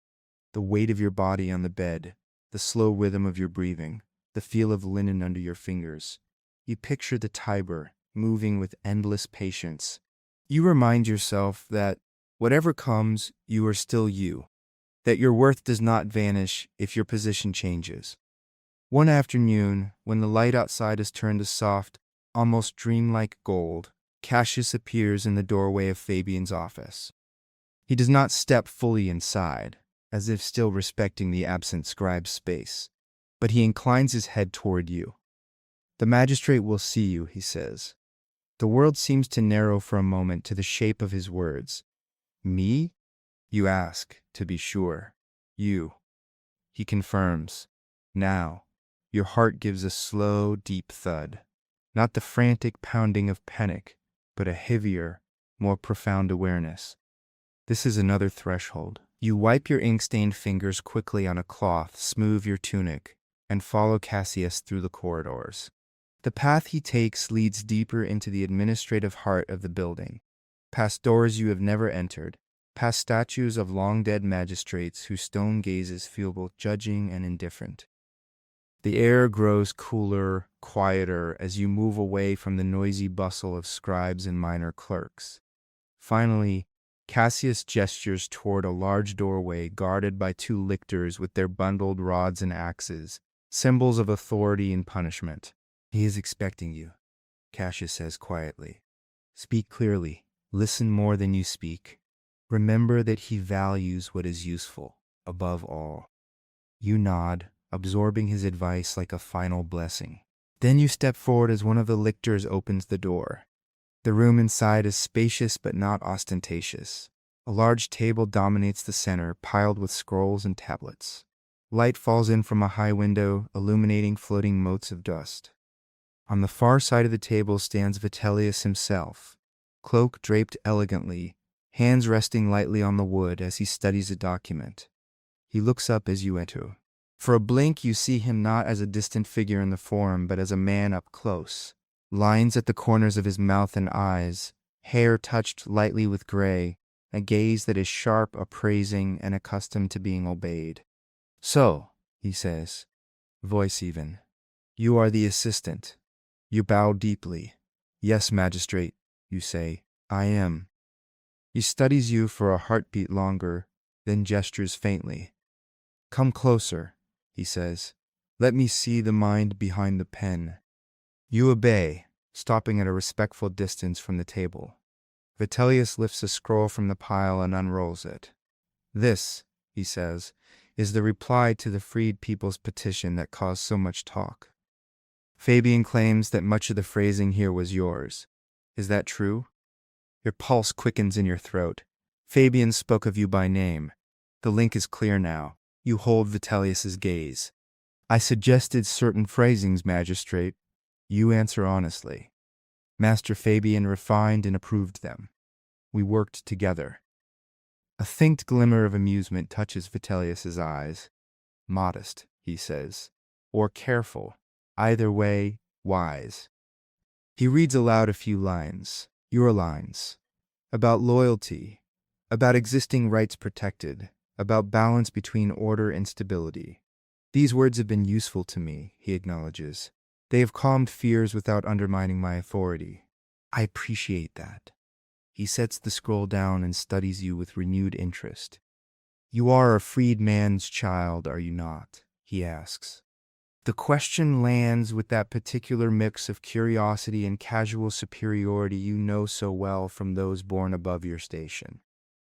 the weight of your body on the bed, the slow rhythm of your breathing, the feel of linen under your fingers. You picture the Tiber, moving with endless patience. You remind yourself that whatever comes, you are still you, that your worth does not vanish if your position changes. One afternoon, when the light outside has turned to soft, almost dreamlike gold, Cassius appears in the doorway of Fabian's office. He does not step fully inside, as if still respecting the absent scribe's space, but he inclines his head toward you. "The magistrate will see you," he says. The world seems to narrow for a moment to the shape of his words. "Me?" you ask, to be sure. "You." He confirms. Now, your heart gives a slow, deep thud. Not the frantic pounding of panic, but a heavier, more profound awareness. This is another threshold. You wipe your ink-stained fingers quickly on a cloth, smooth your tunic, and follow Cassius through the corridors. The path he takes leads deeper into the administrative heart of the building, past doors you have never entered, past statues of long-dead magistrates whose stone gazes feel both judging and indifferent. The air grows cooler, quieter as you move away from the noisy bustle of scribes and minor clerks. Finally, Cassius gestures toward a large doorway guarded by two lictors with their bundled rods and axes, symbols of authority and punishment. "He is expecting you," Cassius says quietly. "Speak clearly. Listen more than you speak. Remember that he values what is useful, above all." You nod, absorbing his advice like a final blessing. Then you step forward as one of the lictors opens the door. The room inside is spacious but not ostentatious. A large table dominates the center, piled with scrolls and tablets. Light falls in from a high window, illuminating floating motes of dust. On the far side of the table stands Vitellius himself, cloak draped elegantly, hands resting lightly on the wood as he studies a document. He looks up as you enter. For a blink, you see him not as a distant figure in the forum, but as a man up close. Lines at the corners of his mouth and eyes, hair touched lightly with gray, a gaze that is sharp, appraising, and accustomed to being obeyed. "So," he says, voice even, "you are the assistant." You bow deeply. "Yes, magistrate," you say, "I am." He studies you for a heartbeat longer, then gestures faintly. "Come closer," he says. "Let me see the mind behind the pen." You obey, stopping at a respectful distance from the table. Vitellius lifts a scroll from the pile and unrolls it. "This," he says, "is the reply to the freed people's petition that caused so much talk. Fabian claims that much of the phrasing here was yours. Is that true?" Your pulse quickens in your throat. Fabian spoke of you by name. The link is clear now. You hold Vitellius's gaze. "I suggested certain phrasings, magistrate." You answer honestly. "Master Fabian refined and approved them. We worked together." A faint glimmer of amusement touches Vitellius's eyes. "Modest," he says, "or careful. Either way, wise." He reads aloud a few lines, your lines, about loyalty, about existing rights protected, about balance between order and stability. "These words have been useful to me," he acknowledges. "They have calmed fears without undermining my authority. I appreciate that." He sets the scroll down and studies you with renewed interest. "You are a freed man's child, are you not?" he asks. The question lands with that particular mix of curiosity and casual superiority you know so well from those born above your station.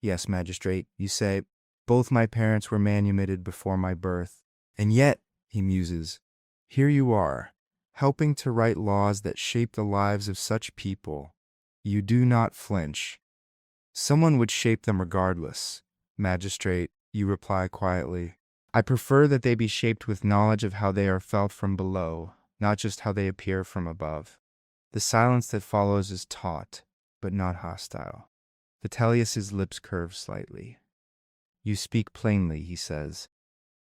"Yes, magistrate," you say, "both my parents were manumitted before my birth. And yet," he muses, "here you are, helping to write laws that shape the lives of such people. You do not flinch." "Someone would shape them regardless, magistrate," you reply quietly. "I prefer that they be shaped with knowledge of how they are felt from below, not just how they appear from above." The silence that follows is taut, but not hostile. Vitellius's lips curve slightly. You speak plainly, he says.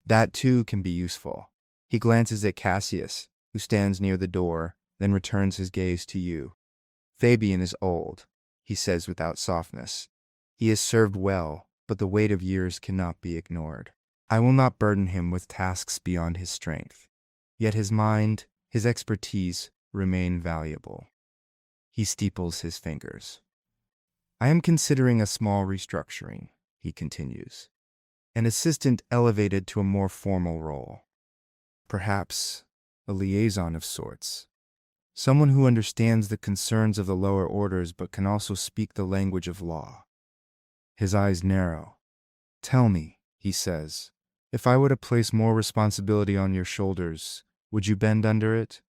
That too can be useful. He glances at Cassius, who stands near the door, then returns his gaze to you. Fabian is old, he says without softness. He has served well, but the weight of years cannot be ignored. I will not burden him with tasks beyond his strength. Yet his mind, his expertise, remain valuable. He steeples his fingers. I am considering a small restructuring, he continues. An assistant elevated to a more formal role. Perhaps a liaison of sorts. Someone who understands the concerns of the lower orders but can also speak the language of law. His eyes narrow. Tell me, he says, if I were to place more responsibility on your shoulders, would you bend under it?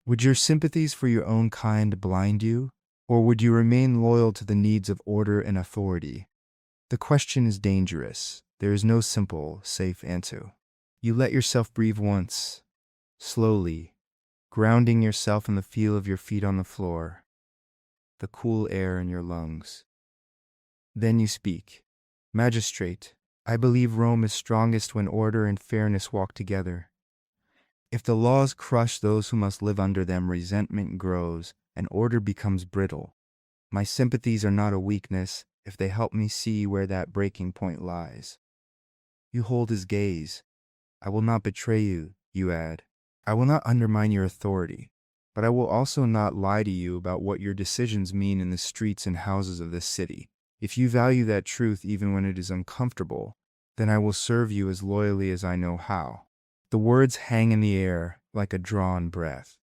Would your sympathies for your own kind blind you, or would you remain loyal to the needs of order and authority? The question is dangerous. There is no simple, safe answer. You let yourself breathe once, slowly, grounding yourself in the feel of your feet on the floor, the cool air in your lungs. Then you speak. Magistrate, I believe Rome is strongest when order and fairness walk together. If the laws crush those who must live under them, resentment grows, and order becomes brittle. My sympathies are not a weakness if they help me see where that breaking point lies. You hold his gaze. I will not betray you, you add. I will not undermine your authority, but I will also not lie to you about what your decisions mean in the streets and houses of this city. If you value that truth even when it is uncomfortable, then I will serve you as loyally as I know how. The words hang in the air like a drawn breath.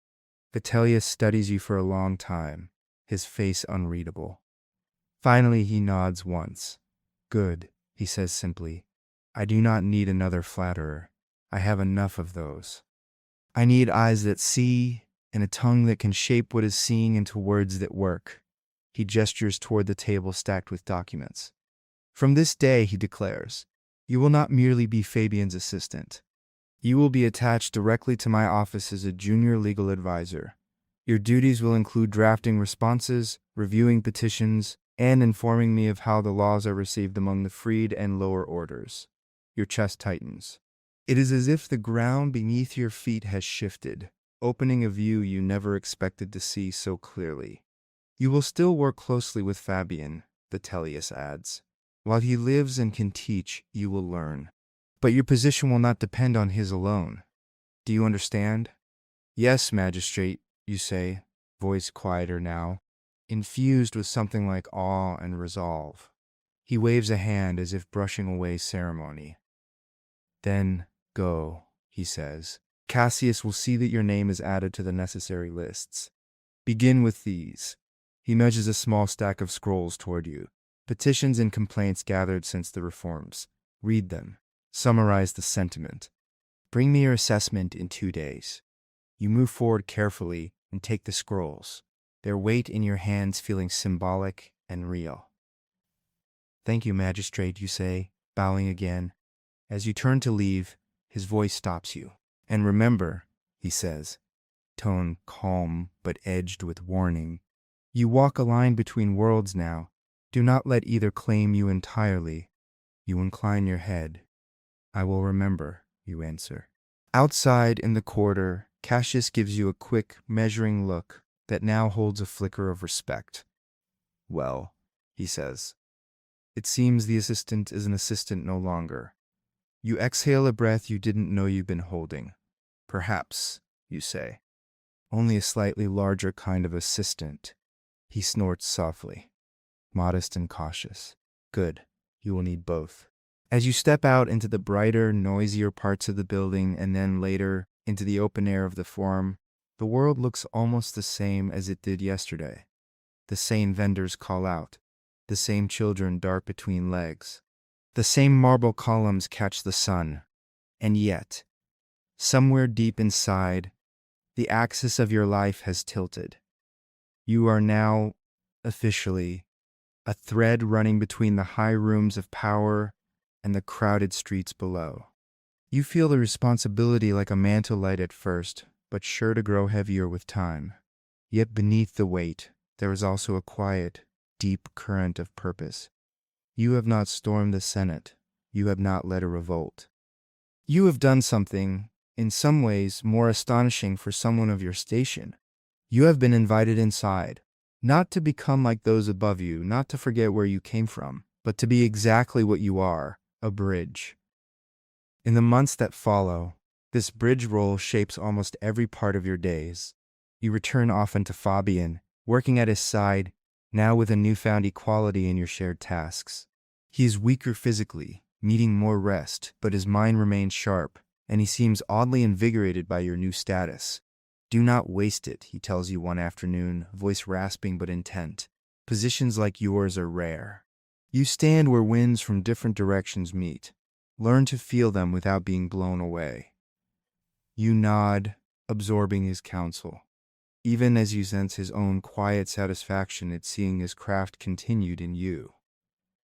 Vitellius studies you for a long time, his face unreadable. Finally, he nods once. Good, he says simply. I do not need another flatterer. I have enough of those. I need eyes that see and a tongue that can shape what is seeing into words that work. He gestures toward the table stacked with documents. From this day, he declares, you will not merely be Fabian's assistant. You will be attached directly to my office as a junior legal advisor. Your duties will include drafting responses, reviewing petitions, and informing me of how the laws are received among the freed and lower orders. Your chest tightens. It is as if the ground beneath your feet has shifted, opening a view you never expected to see so clearly. You will still work closely with Fabian, Vitellius adds. While he lives and can teach, you will learn. But your position will not depend on his alone. Do you understand? Yes, magistrate, you say, voice quieter now, infused with something like awe and resolve. He waves a hand as if brushing away ceremony. Then go, he says. Cassius will see that your name is added to the necessary lists. Begin with these. He nudges a small stack of scrolls toward you. Petitions and complaints gathered since the reforms. Read them. Summarize the sentiment. Bring me your assessment in 2 days. You move forward carefully and take the scrolls, their weight in your hands feeling symbolic and real. Thank you, magistrate, you say, bowing again. As you turn to leave, his voice stops you. And remember, he says, tone calm but edged with warning, you walk a line between worlds now. Do not let either claim you entirely. You incline your head. I will remember, you answer. Outside in the corridor, Cassius gives you a quick, measuring look that now holds a flicker of respect. Well, he says, it seems the assistant is an assistant no longer. You exhale a breath you didn't know you'd been holding. Perhaps, you say, only a slightly larger kind of assistant. He snorts softly, modest and cautious. Good, you will need both. As you step out into the brighter, noisier parts of the building and then later into the open air of the forum, the world looks almost the same as it did yesterday. The same vendors call out, the same children dart between legs, the same marble columns catch the sun. And yet, somewhere deep inside, the axis of your life has tilted. You are now, officially, a thread running between the high rooms of power and the crowded streets below. You feel the responsibility like a mantle light at first, but sure to grow heavier with time. Yet beneath the weight, there is also a quiet, deep current of purpose. You have not stormed the Senate, you have not led a revolt. You have done something, in some ways, more astonishing for someone of your station. You have been invited inside, not to become like those above you, not to forget where you came from, but to be exactly what you are, a bridge. In the months that follow, this bridge role shapes almost every part of your days. You return often to Fabian, working at his side, now with a newfound equality in your shared tasks. He is weaker physically, needing more rest, but his mind remains sharp, and he seems oddly invigorated by your new status. Do not waste it, he tells you one afternoon, voice rasping but intent. Positions like yours are rare. You stand where winds from different directions meet. Learn to feel them without being blown away. You nod, absorbing his counsel, even as you sense his own quiet satisfaction at seeing his craft continued in you.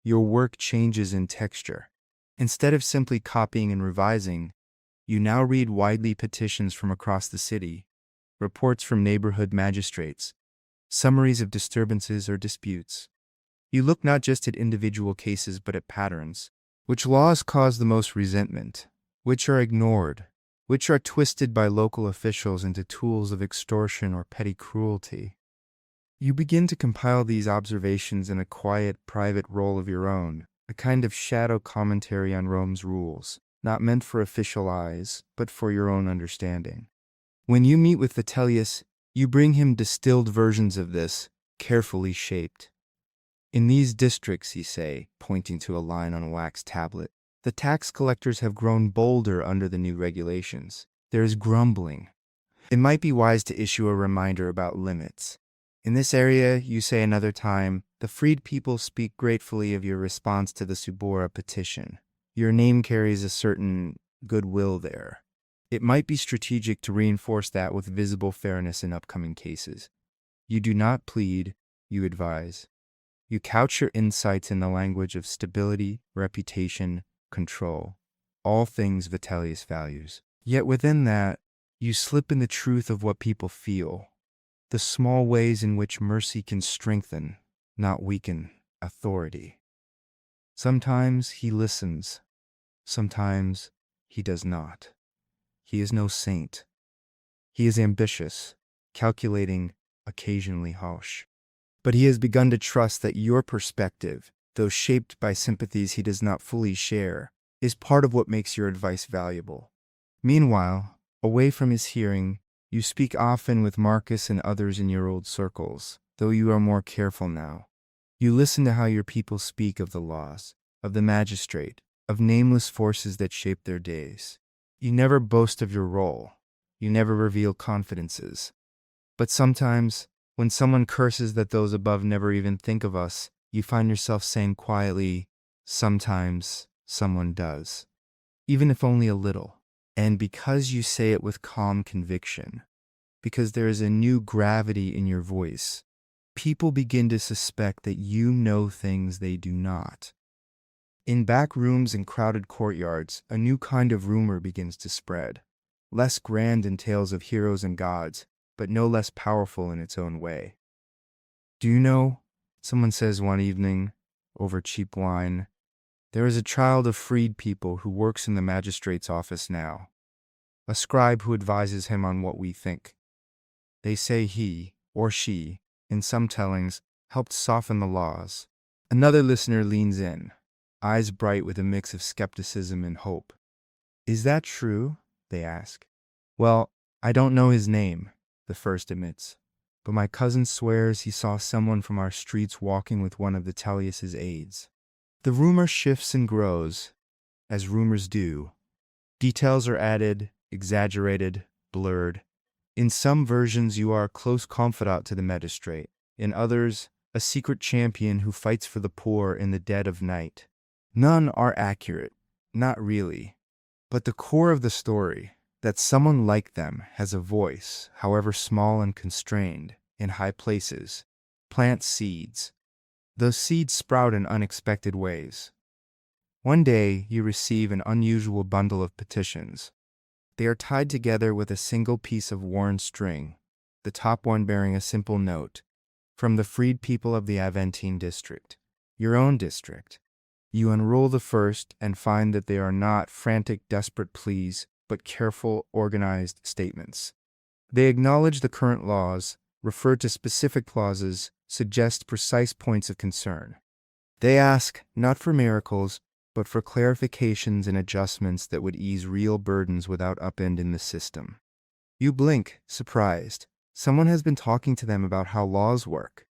Your work changes in texture. Instead of simply copying and revising, you now read widely petitions from across the city, reports from neighborhood magistrates, summaries of disturbances or disputes. You look not just at individual cases but at patterns. Which laws cause the most resentment? Which are ignored? Which are twisted by local officials into tools of extortion or petty cruelty? You begin to compile these observations in a quiet, private role of your own, a kind of shadow commentary on Rome's rules, not meant for official eyes, but for your own understanding. When you meet with Vitellius, you bring him distilled versions of this, carefully shaped. In these districts, you say, pointing to a line on a wax tablet, the tax collectors have grown bolder under the new regulations. There is grumbling. It might be wise to issue a reminder about limits. In this area, you say another time, the freed people speak gratefully of your response to the Subora petition. Your name carries a certain goodwill there. It might be strategic to reinforce that with visible fairness in upcoming cases. You do not plead, you advise. You couch your insights in the language of stability, reputation, control, all things Vitellius values. Yet within that, you slip in the truth of what people feel, the small ways in which mercy can strengthen, not weaken, authority. Sometimes he listens, sometimes he does not. He is no saint. He is ambitious, calculating, occasionally harsh. But he has begun to trust that your perspective, though shaped by sympathies he does not fully share, is part of what makes your advice valuable. Meanwhile, away from his hearing, you speak often with Marcus and others in your old circles, though you are more careful now. You listen to how your people speak of the laws, of the magistrate, of nameless forces that shape their days. You never boast of your role. You never reveal confidences. But sometimes, when someone curses that those above never even think of us, you find yourself saying quietly, sometimes someone does, even if only a little. And because you say it with calm conviction, because there is a new gravity in your voice, people begin to suspect that you know things they do not. In back rooms and crowded courtyards, a new kind of rumor begins to spread, less grand in tales of heroes and gods, but no less powerful in its own way. Do you know, someone says one evening, over cheap wine, there is a child of freed people who works in the magistrate's office now, a scribe who advises him on what we think. They say he, or she, in some tellings, helped soften the laws. Another listener leans in, eyes bright with a mix of skepticism and hope. Is that true? They ask. Well, I don't know his name, the first admits, but my cousin swears he saw someone from our streets walking with one of Vitellius's aides. The rumor shifts and grows, as rumors do. Details are added, exaggerated, blurred. In some versions you are a close confidant to the magistrate, in others, a secret champion who fights for the poor in the dead of night. None are accurate, not really, but the core of the story, that someone like them has a voice, however small and constrained, in high places, plants seeds. Those seeds sprout in unexpected ways. One day, you receive an unusual bundle of petitions. They are tied together with a single piece of worn string, the top one bearing a simple note, from the freed people of the Aventine district, your own district. You unroll the first and find that they are not frantic, desperate pleas, but careful, organized statements. They acknowledge the current laws, refer to specific clauses, suggest precise points of concern. They ask not for miracles, but for clarifications and adjustments that would ease real burdens without upending the system. You blink, surprised. Someone has been talking to them about how laws work.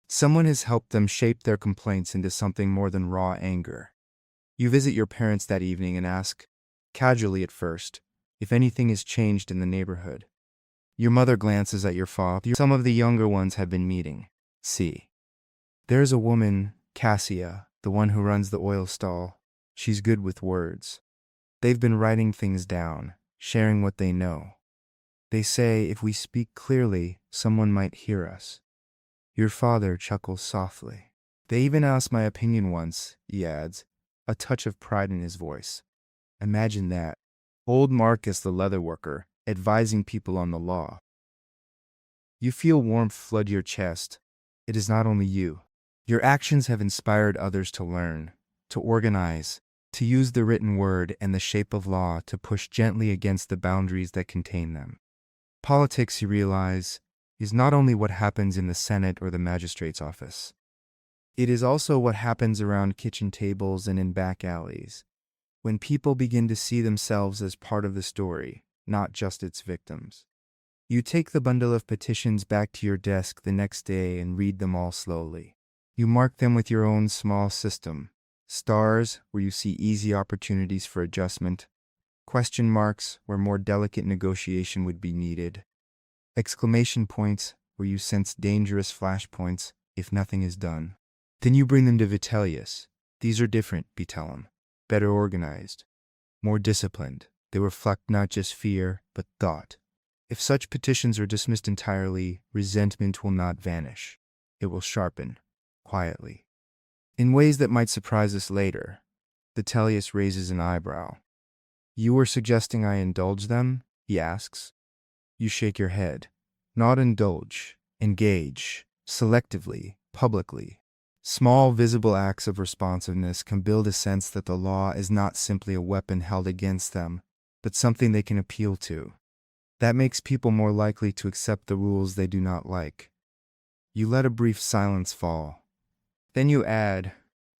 Someone has helped them shape their complaints into something more than raw anger. You visit your parents that evening and ask, casually at first, if anything has changed in the neighborhood. Your mother glances at your father. Some of the younger ones have been meeting. See. There's a woman, Cassia, the one who runs the oil stall. She's good with words. They've been writing things down, sharing what they know. They say if we speak clearly, someone might hear us. Your father chuckles softly. They even asked my opinion once, he adds, a touch of pride in his voice. Imagine that. Old Marcus the leather worker, advising people on the law. You feel warmth flood your chest. It is not only you. Your actions have inspired others to learn, to organize, to use the written word and the shape of law to push gently against the boundaries that contain them. Politics, you realize, is not only what happens in the Senate or the magistrate's office. It is also what happens around kitchen tables and in back alleys, when people begin to see themselves as part of the story, not just its victims. You take the bundle of petitions back to your desk the next day and read them all slowly. You mark them with your own small system. Stars, where you see easy opportunities for adjustment. Question marks, where more delicate negotiation would be needed. Exclamation points, where you sense dangerous flashpoints if nothing is done. Then you bring them to Vitellius. These are different, you tell him. Better organized. More disciplined. They reflect not just fear, but thought. If such petitions are dismissed entirely, resentment will not vanish. It will sharpen, quietly. In ways that might surprise us later, Vitellius raises an eyebrow. You were suggesting I indulge them? He asks. You shake your head. Not indulge. Engage. Selectively. Publicly. Small, visible acts of responsiveness can build a sense that the law is not simply a weapon held against them, but something they can appeal to. That makes people more likely to accept the rules they do not like. You let a brief silence fall. Then you add,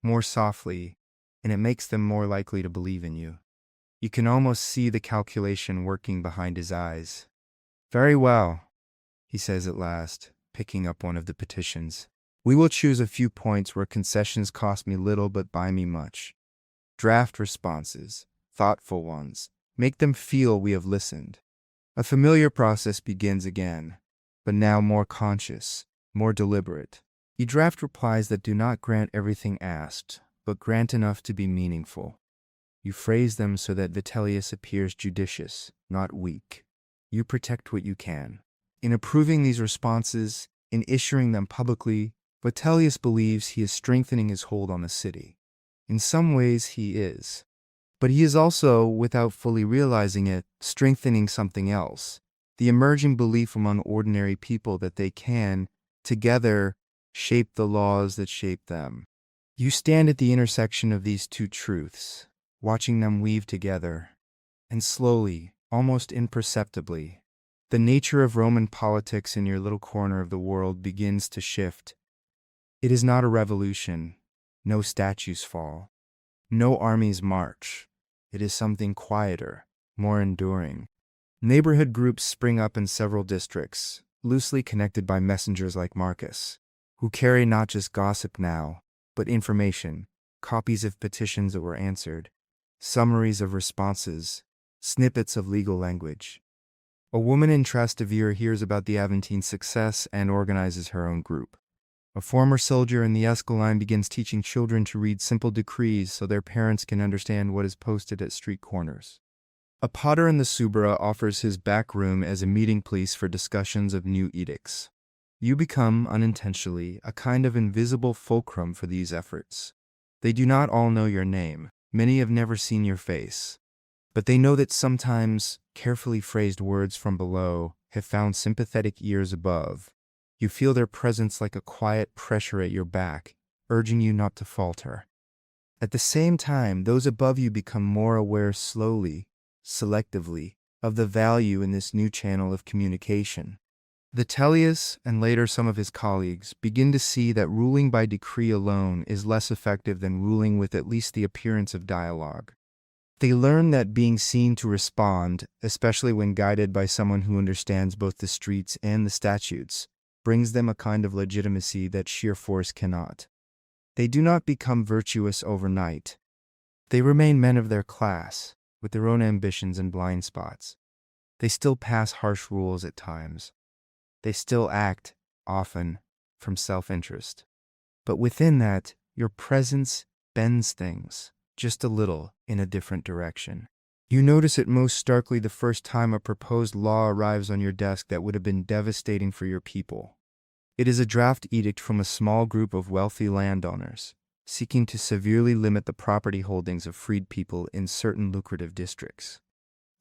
more softly, and it makes them more likely to believe in you. You can almost see the calculation working behind his eyes. Very well, he says at last, picking up one of the petitions. We will choose a few points where concessions cost me little but buy me much. Draft responses, thoughtful ones. Make them feel we have listened. A familiar process begins again, but now more conscious, more deliberate. You draft replies that do not grant everything asked, but grant enough to be meaningful. You phrase them so that Vitellius appears judicious, not weak. You protect what you can. In approving these responses, in issuing them publicly, Vitellius believes he is strengthening his hold on the city. In some ways he is. But he is also, without fully realizing it, strengthening something else. The emerging belief among ordinary people that they can, together, shape the laws that shape them. You stand at the intersection of these two truths, watching them weave together. And slowly, almost imperceptibly, the nature of Roman politics in your little corner of the world begins to shift. It is not a revolution. No statues fall. No armies march. It is something quieter, more enduring. Neighborhood groups spring up in several districts, loosely connected by messengers like Marcus, who carry not just gossip now, but information, copies of petitions that were answered, summaries of responses, snippets of legal language. A woman in Trastevere hears about the Aventine's success and organizes her own group. A former soldier in the Escaline begins teaching children to read simple decrees so their parents can understand what is posted at street corners. A potter in the Subra offers his back room as a meeting place for discussions of new edicts. You become, unintentionally, a kind of invisible fulcrum for these efforts. They do not all know your name. Many have never seen your face. But they know that sometimes carefully phrased words from below have found sympathetic ears above. You feel their presence like a quiet pressure at your back, urging you not to falter. At the same time, those above you become more aware slowly, selectively, of the value in this new channel of communication. Vitellius, and later some of his colleagues, begin to see that ruling by decree alone is less effective than ruling with at least the appearance of dialogue. They learn that being seen to respond, especially when guided by someone who understands both the streets and the statutes, brings them a kind of legitimacy that sheer force cannot. They do not become virtuous overnight. They remain men of their class, with their own ambitions and blind spots. They still pass harsh rules at times. They still act, often, from self-interest. But within that, your presence bends things, just a little, in a different direction. You notice it most starkly the first time a proposed law arrives on your desk that would have been devastating for your people. It is a draft edict from a small group of wealthy landowners, seeking to severely limit the property holdings of freed people in certain lucrative districts.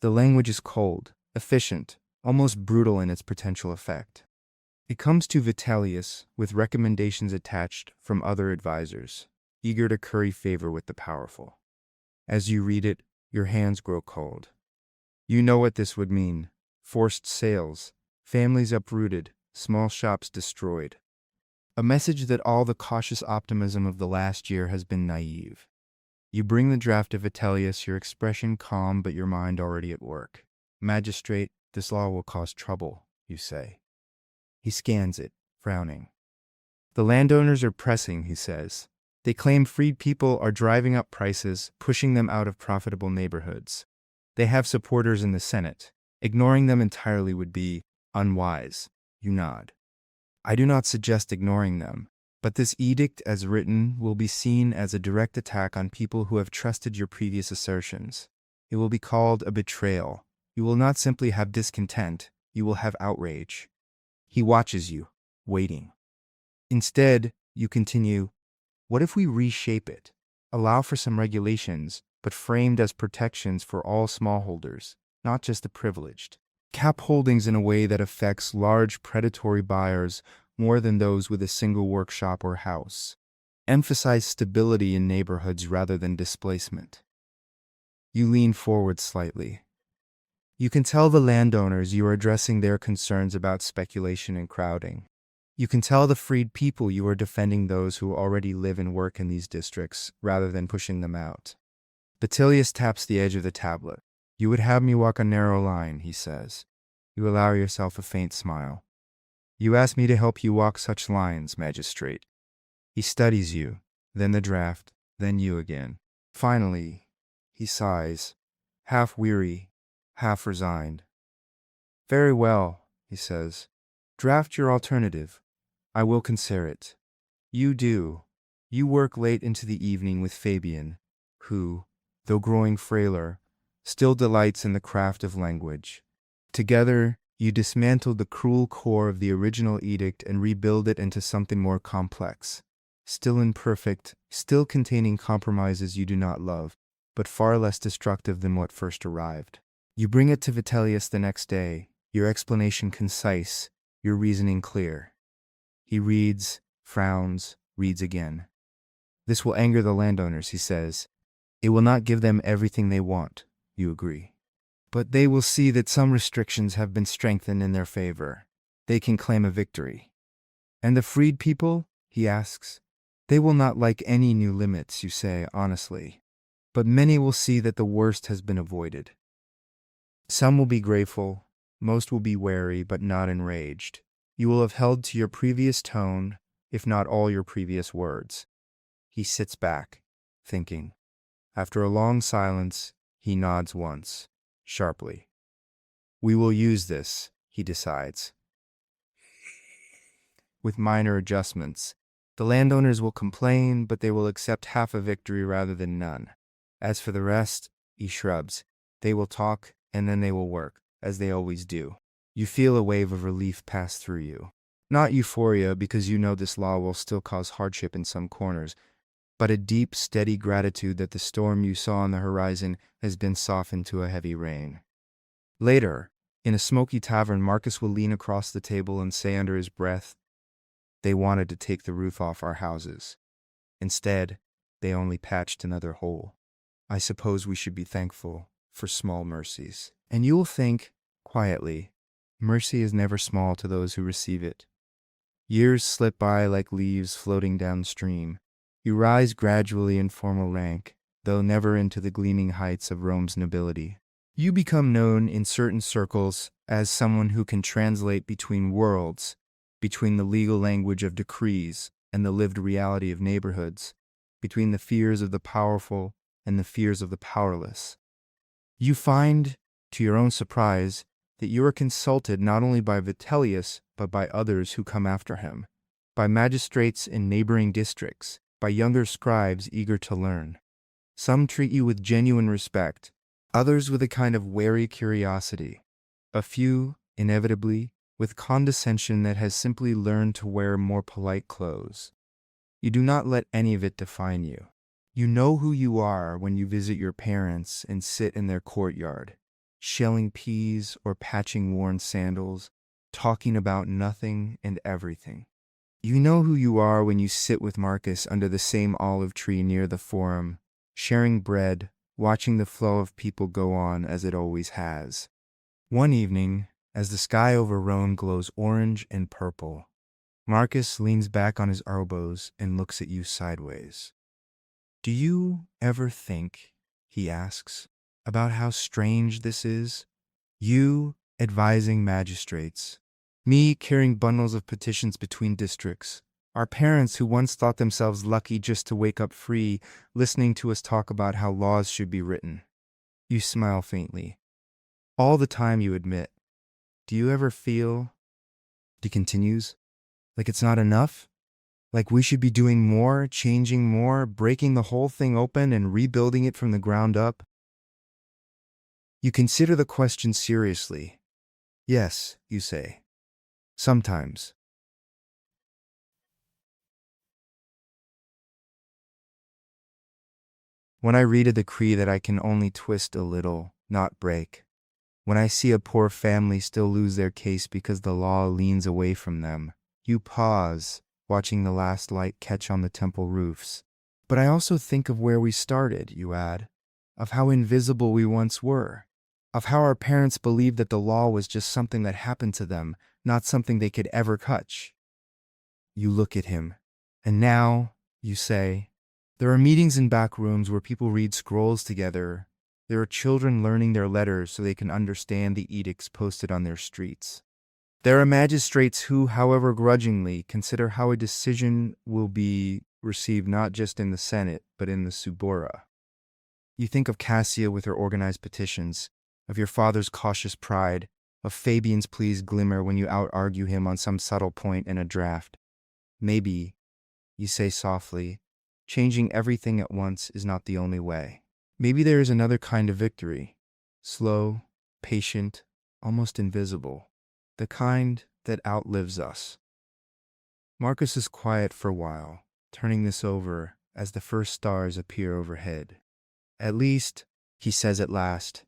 The language is cold, efficient, almost brutal in its potential effect. It comes to Vitellius with recommendations attached from other advisors, eager to curry favor with the powerful. As you read it, your hands grow cold. You know what this would mean: forced sales, families uprooted, small shops destroyed. A message that all the cautious optimism of the last year has been naive. You bring the draft to Vitellius, your expression calm but your mind already at work. Magistrate, this law will cause trouble, you say. He scans it, frowning. The landowners are pressing, he says. They claim freed people are driving up prices, pushing them out of profitable neighborhoods. They have supporters in the Senate. Ignoring them entirely would be unwise. You nod. I do not suggest ignoring them, but this edict as written will be seen as a direct attack on people who have trusted your previous assertions. It will be called a betrayal. You will not simply have discontent, you will have outrage. He watches you, waiting. Instead, you continue, what if we reshape it? Allow for some regulations, but framed as protections for all smallholders, not just the privileged. Cap holdings in a way that affects large predatory buyers more than those with a single workshop or house. Emphasize stability in neighborhoods rather than displacement. You lean forward slightly. You can tell the landowners you are addressing their concerns about speculation and crowding. You can tell the freed people you are defending those who already live and work in these districts rather than pushing them out. Vitellius taps the edge of the tablet. You would have me walk a narrow line, he says. You allow yourself a faint smile. You ask me to help you walk such lines, magistrate. He studies you, then the draft, then you again. Finally, he sighs, half weary, half resigned. Very well, he says. Draft your alternative. I will consider it. You do. You work late into the evening with Fabian, who, though growing frailer, still delights in the craft of language. Together, you dismantle the cruel core of the original edict and rebuild it into something more complex. Still imperfect, still containing compromises you do not love, but far less destructive than what first arrived. You bring it to Vitellius the next day, your explanation concise, your reasoning clear. He reads, frowns, reads again. This will anger the landowners, he says. It will not give them everything they want, you agree. But they will see that some restrictions have been strengthened in their favor. They can claim a victory. And the freed people, he asks, they will not like any new limits, you say honestly. But many will see that the worst has been avoided. Some will be grateful, most will be wary but not enraged. You will have held to your previous tone, if not all your previous words. He sits back, thinking. After a long silence, he nods once, sharply. We will use this, he decides. With minor adjustments. The landowners will complain, but they will accept half a victory rather than none. As for the rest, he shrugs. They will talk, and then they will work, as they always do. You feel a wave of relief pass through you. Not euphoria, because you know this law will still cause hardship in some corners, but a deep, steady gratitude that the storm you saw on the horizon has been softened to a heavy rain. Later, in a smoky tavern, Marcus will lean across the table and say under his breath, "They wanted to take the roof off our houses. Instead, they only patched another hole. I suppose we should be thankful for small mercies. And you will think, quietly, mercy is never small to those who receive it. Years slip by like leaves floating downstream. You rise gradually in formal rank, though never into the gleaming heights of Rome's nobility. You become known in certain circles as someone who can translate between worlds, between the legal language of decrees and the lived reality of neighborhoods, between the fears of the powerful and the fears of the powerless. You find, to your own surprise, that you are consulted not only by Vitellius, but by others who come after him, by magistrates in neighboring districts, by younger scribes eager to learn. Some treat you with genuine respect, others with a kind of wary curiosity. A few, inevitably, with condescension that has simply learned to wear more polite clothes. You do not let any of it define you. You know who you are when you visit your parents and sit in their courtyard, shelling peas or patching worn sandals, talking about nothing and everything. You know who you are when you sit with Marcus under the same olive tree near the Forum, sharing bread, watching the flow of people go on as it always has. One evening, as the sky over Rome glows orange and purple, Marcus leans back on his elbows and looks at you sideways. "Do you ever think," he asks, "about how strange this is? You advising magistrates, me carrying bundles of petitions between districts, our parents who once thought themselves lucky just to wake up free, listening to us talk about how laws should be written." You smile faintly. "All the time," you admit. "Do you ever feel," he continues, "like it's not enough? Like we should be doing more, changing more, breaking the whole thing open and rebuilding it from the ground up?" You consider the question seriously. "Yes," you say. "Sometimes." When I read a decree that I can only twist a little, not break, when I see a poor family still lose their case because the law leans away from them, you pause, watching the last light catch on the temple roofs. "But I also think of where we started," you add, "of how invisible we once were, of how our parents believed that the law was just something that happened to them, not something they could ever touch." You look at him, and now, you say, there are meetings in back rooms where people read scrolls together. There are children learning their letters so they can understand the edicts posted on their streets. There are magistrates who, however grudgingly, consider how a decision will be received not just in the Senate, but in the Subura. You think of Cassia with her organized petitions, of your father's cautious pride, of Fabian's pleased glimmer when you out-argue him on some subtle point in a draft. Maybe, you say softly, changing everything at once is not the only way. Maybe there is another kind of victory, slow, patient, almost invisible. The kind that outlives us. Marcus is quiet for a while, turning this over as the first stars appear overhead. "At least," he says at last,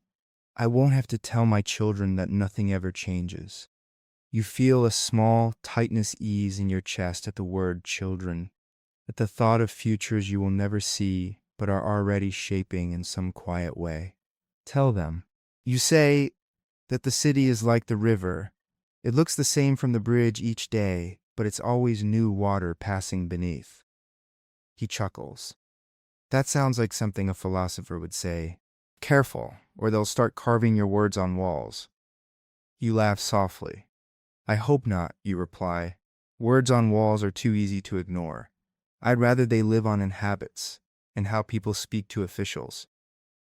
"I won't have to tell my children that nothing ever changes." You feel a small tightness ease in your chest at the word children, at the thought of futures you will never see but are already shaping in some quiet way. Tell them. You say that the city is like the river. It looks the same from the bridge each day, but it's always new water passing beneath. He chuckles. "That sounds like something a philosopher would say. Careful, or they'll start carving your words on walls." You laugh softly. "I hope not," you reply. "Words on walls are too easy to ignore. I'd rather they live on in habits, in how people speak to officials,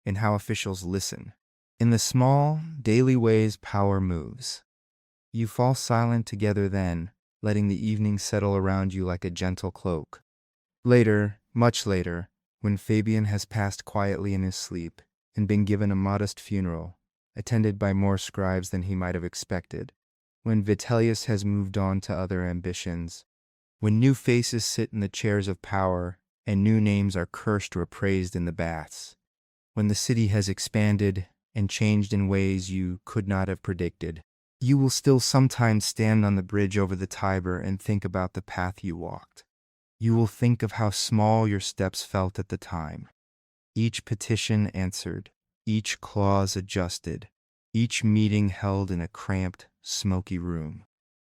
in how officials listen. In the small, daily ways power moves." You fall silent together then, letting the evening settle around you like a gentle cloak. Later, much later, when Fabian has passed quietly in his sleep and been given a modest funeral, attended by more scribes than he might have expected, when Vitellius has moved on to other ambitions, when new faces sit in the chairs of power and new names are cursed or praised in the baths, when the city has expanded and changed in ways you could not have predicted, you will still sometimes stand on the bridge over the Tiber and think about the path you walked. You will think of how small your steps felt at the time. Each petition answered, each clause adjusted, each meeting held in a cramped, smoky room.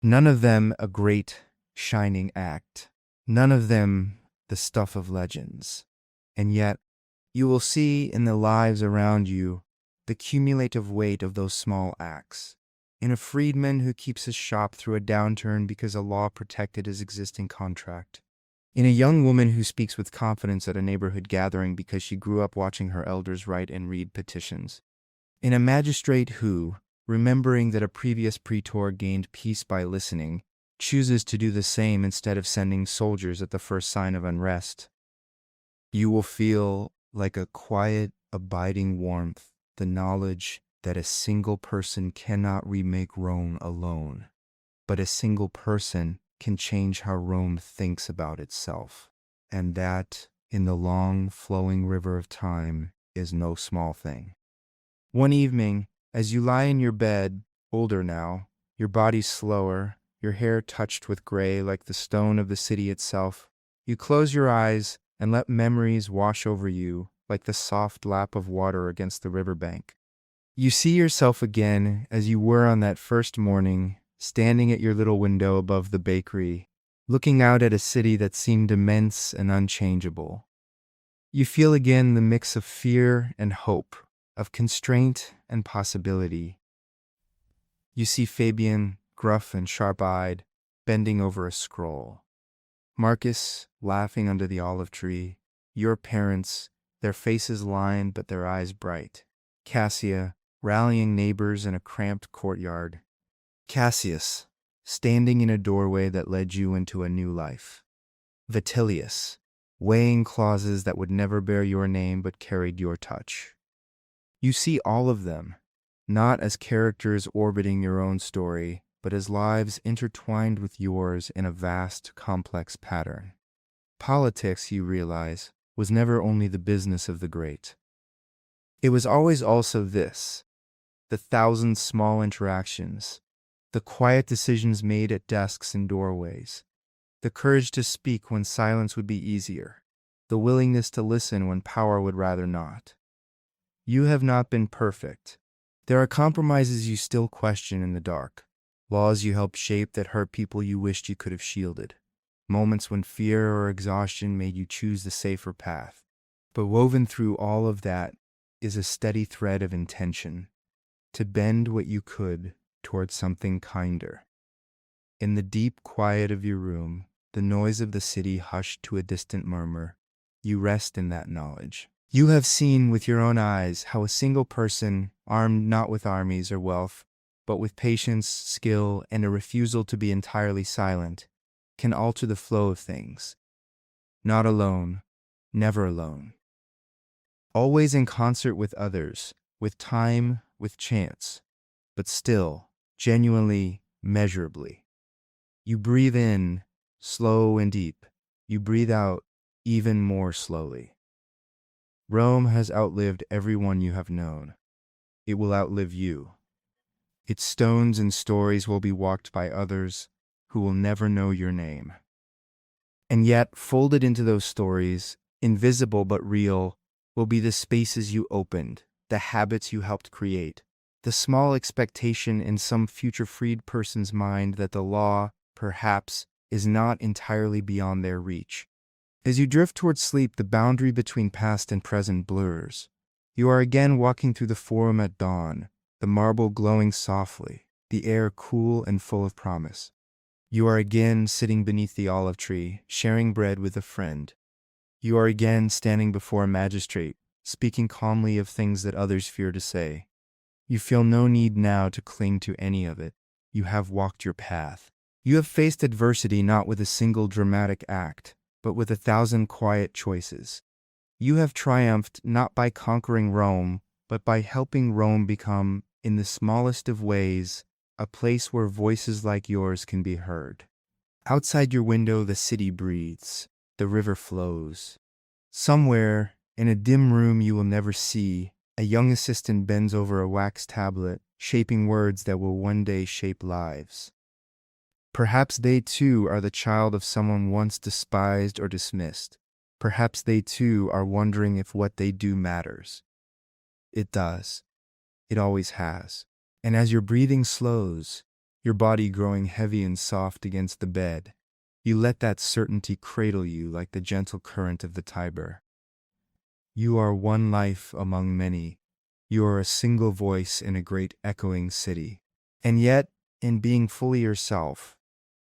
None of them a great, shining act. None of them the stuff of legends. And yet, you will see in the lives around you the cumulative weight of those small acts. In a freedman who keeps his shop through a downturn because a law protected his existing contract. In a young woman who speaks with confidence at a neighborhood gathering because she grew up watching her elders write and read petitions. In a magistrate who, remembering that a previous praetor gained peace by listening, chooses to do the same instead of sending soldiers at the first sign of unrest. You will feel like a quiet, abiding warmth, the knowledge that a single person cannot remake Rome alone, but a single person can change how Rome thinks about itself, and that, in the long, flowing river of time, is no small thing. One evening, as you lie in your bed, older now, your body slower, your hair touched with gray like the stone of the city itself, you close your eyes and let memories wash over you like the soft lap of water against the riverbank. You see yourself again as you were on that first morning, standing at your little window above the bakery, looking out at a city that seemed immense and unchangeable. You feel again the mix of fear and hope, of constraint and possibility. You see Fabian, gruff and sharp-eyed, bending over a scroll. Marcus, laughing under the olive tree. Your parents, their faces lined but their eyes bright. Cassia, rallying neighbors in a cramped courtyard. Cassius, standing in a doorway that led you into a new life. Vitellius, weighing clauses that would never bear your name but carried your touch. You see all of them, not as characters orbiting your own story, but as lives intertwined with yours in a vast, complex pattern. Politics, you realize, was never only the business of the great. It was always also this, the thousand small interactions, the quiet decisions made at desks and doorways, the courage to speak when silence would be easier, the willingness to listen when power would rather not. You have not been perfect. There are compromises you still question in the dark, laws you helped shape that hurt people you wished you could have shielded, moments when fear or exhaustion made you choose the safer path. But woven through all of that is a steady thread of intention, to bend what you could towards something kinder. In the deep quiet of your room, the noise of the city hushed to a distant murmur, you rest in that knowledge. You have seen with your own eyes how a single person, armed not with armies or wealth, but with patience, skill, and a refusal to be entirely silent, can alter the flow of things. Not alone, never alone. Always in concert with others, with time, with chance, but still, genuinely, measurably. You breathe in, slow and deep. You breathe out, even more slowly. Rome has outlived everyone you have known. It will outlive you. Its stones and stories will be walked by others who will never know your name. And yet, folded into those stories, invisible but real, will be the spaces you opened, the habits you helped create, the small expectation in some future freed person's mind that the law, perhaps, is not entirely beyond their reach. As you drift towards sleep, the boundary between past and present blurs. You are again walking through the forum at dawn, the marble glowing softly, the air cool and full of promise. You are again sitting beneath the olive tree, sharing bread with a friend. You are again standing before a magistrate, speaking calmly of things that others fear to say. You feel no need now to cling to any of it. You have walked your path. You have faced adversity not with a single dramatic act, but with 1,000 quiet choices. You have triumphed not by conquering Rome, but by helping Rome become, in the smallest of ways, a place where voices like yours can be heard. Outside your window, the city breathes. The river flows. Somewhere, in a dim room you will never see, a young assistant bends over a wax tablet, shaping words that will one day shape lives. Perhaps they too are the child of someone once despised or dismissed. Perhaps they too are wondering if what they do matters. It does. It always has. And as your breathing slows, your body growing heavy and soft against the bed, you let that certainty cradle you like the gentle current of the Tiber. You are one life among many. You are a single voice in a great echoing city. And yet, in being fully yourself,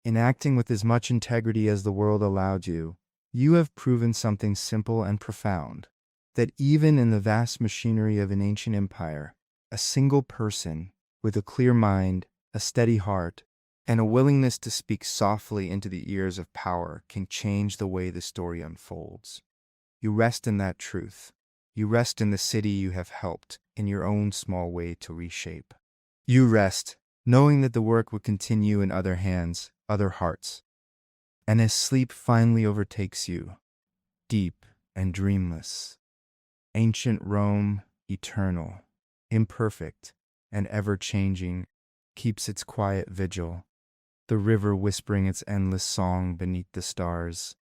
in acting with as much integrity as the world allowed you, you have proven something simple and profound, that even in the vast machinery of an ancient empire, a single person with a clear mind, a steady heart, and a willingness to speak softly into the ears of power can change the way the story unfolds. You rest in that truth. You rest in the city you have helped, in your own small way, to reshape. You rest, knowing that the work will continue in other hands, other hearts. And as sleep finally overtakes you, deep and dreamless, ancient Rome, eternal, imperfect, and ever-changing, keeps its quiet vigil, the river whispering its endless song beneath the stars,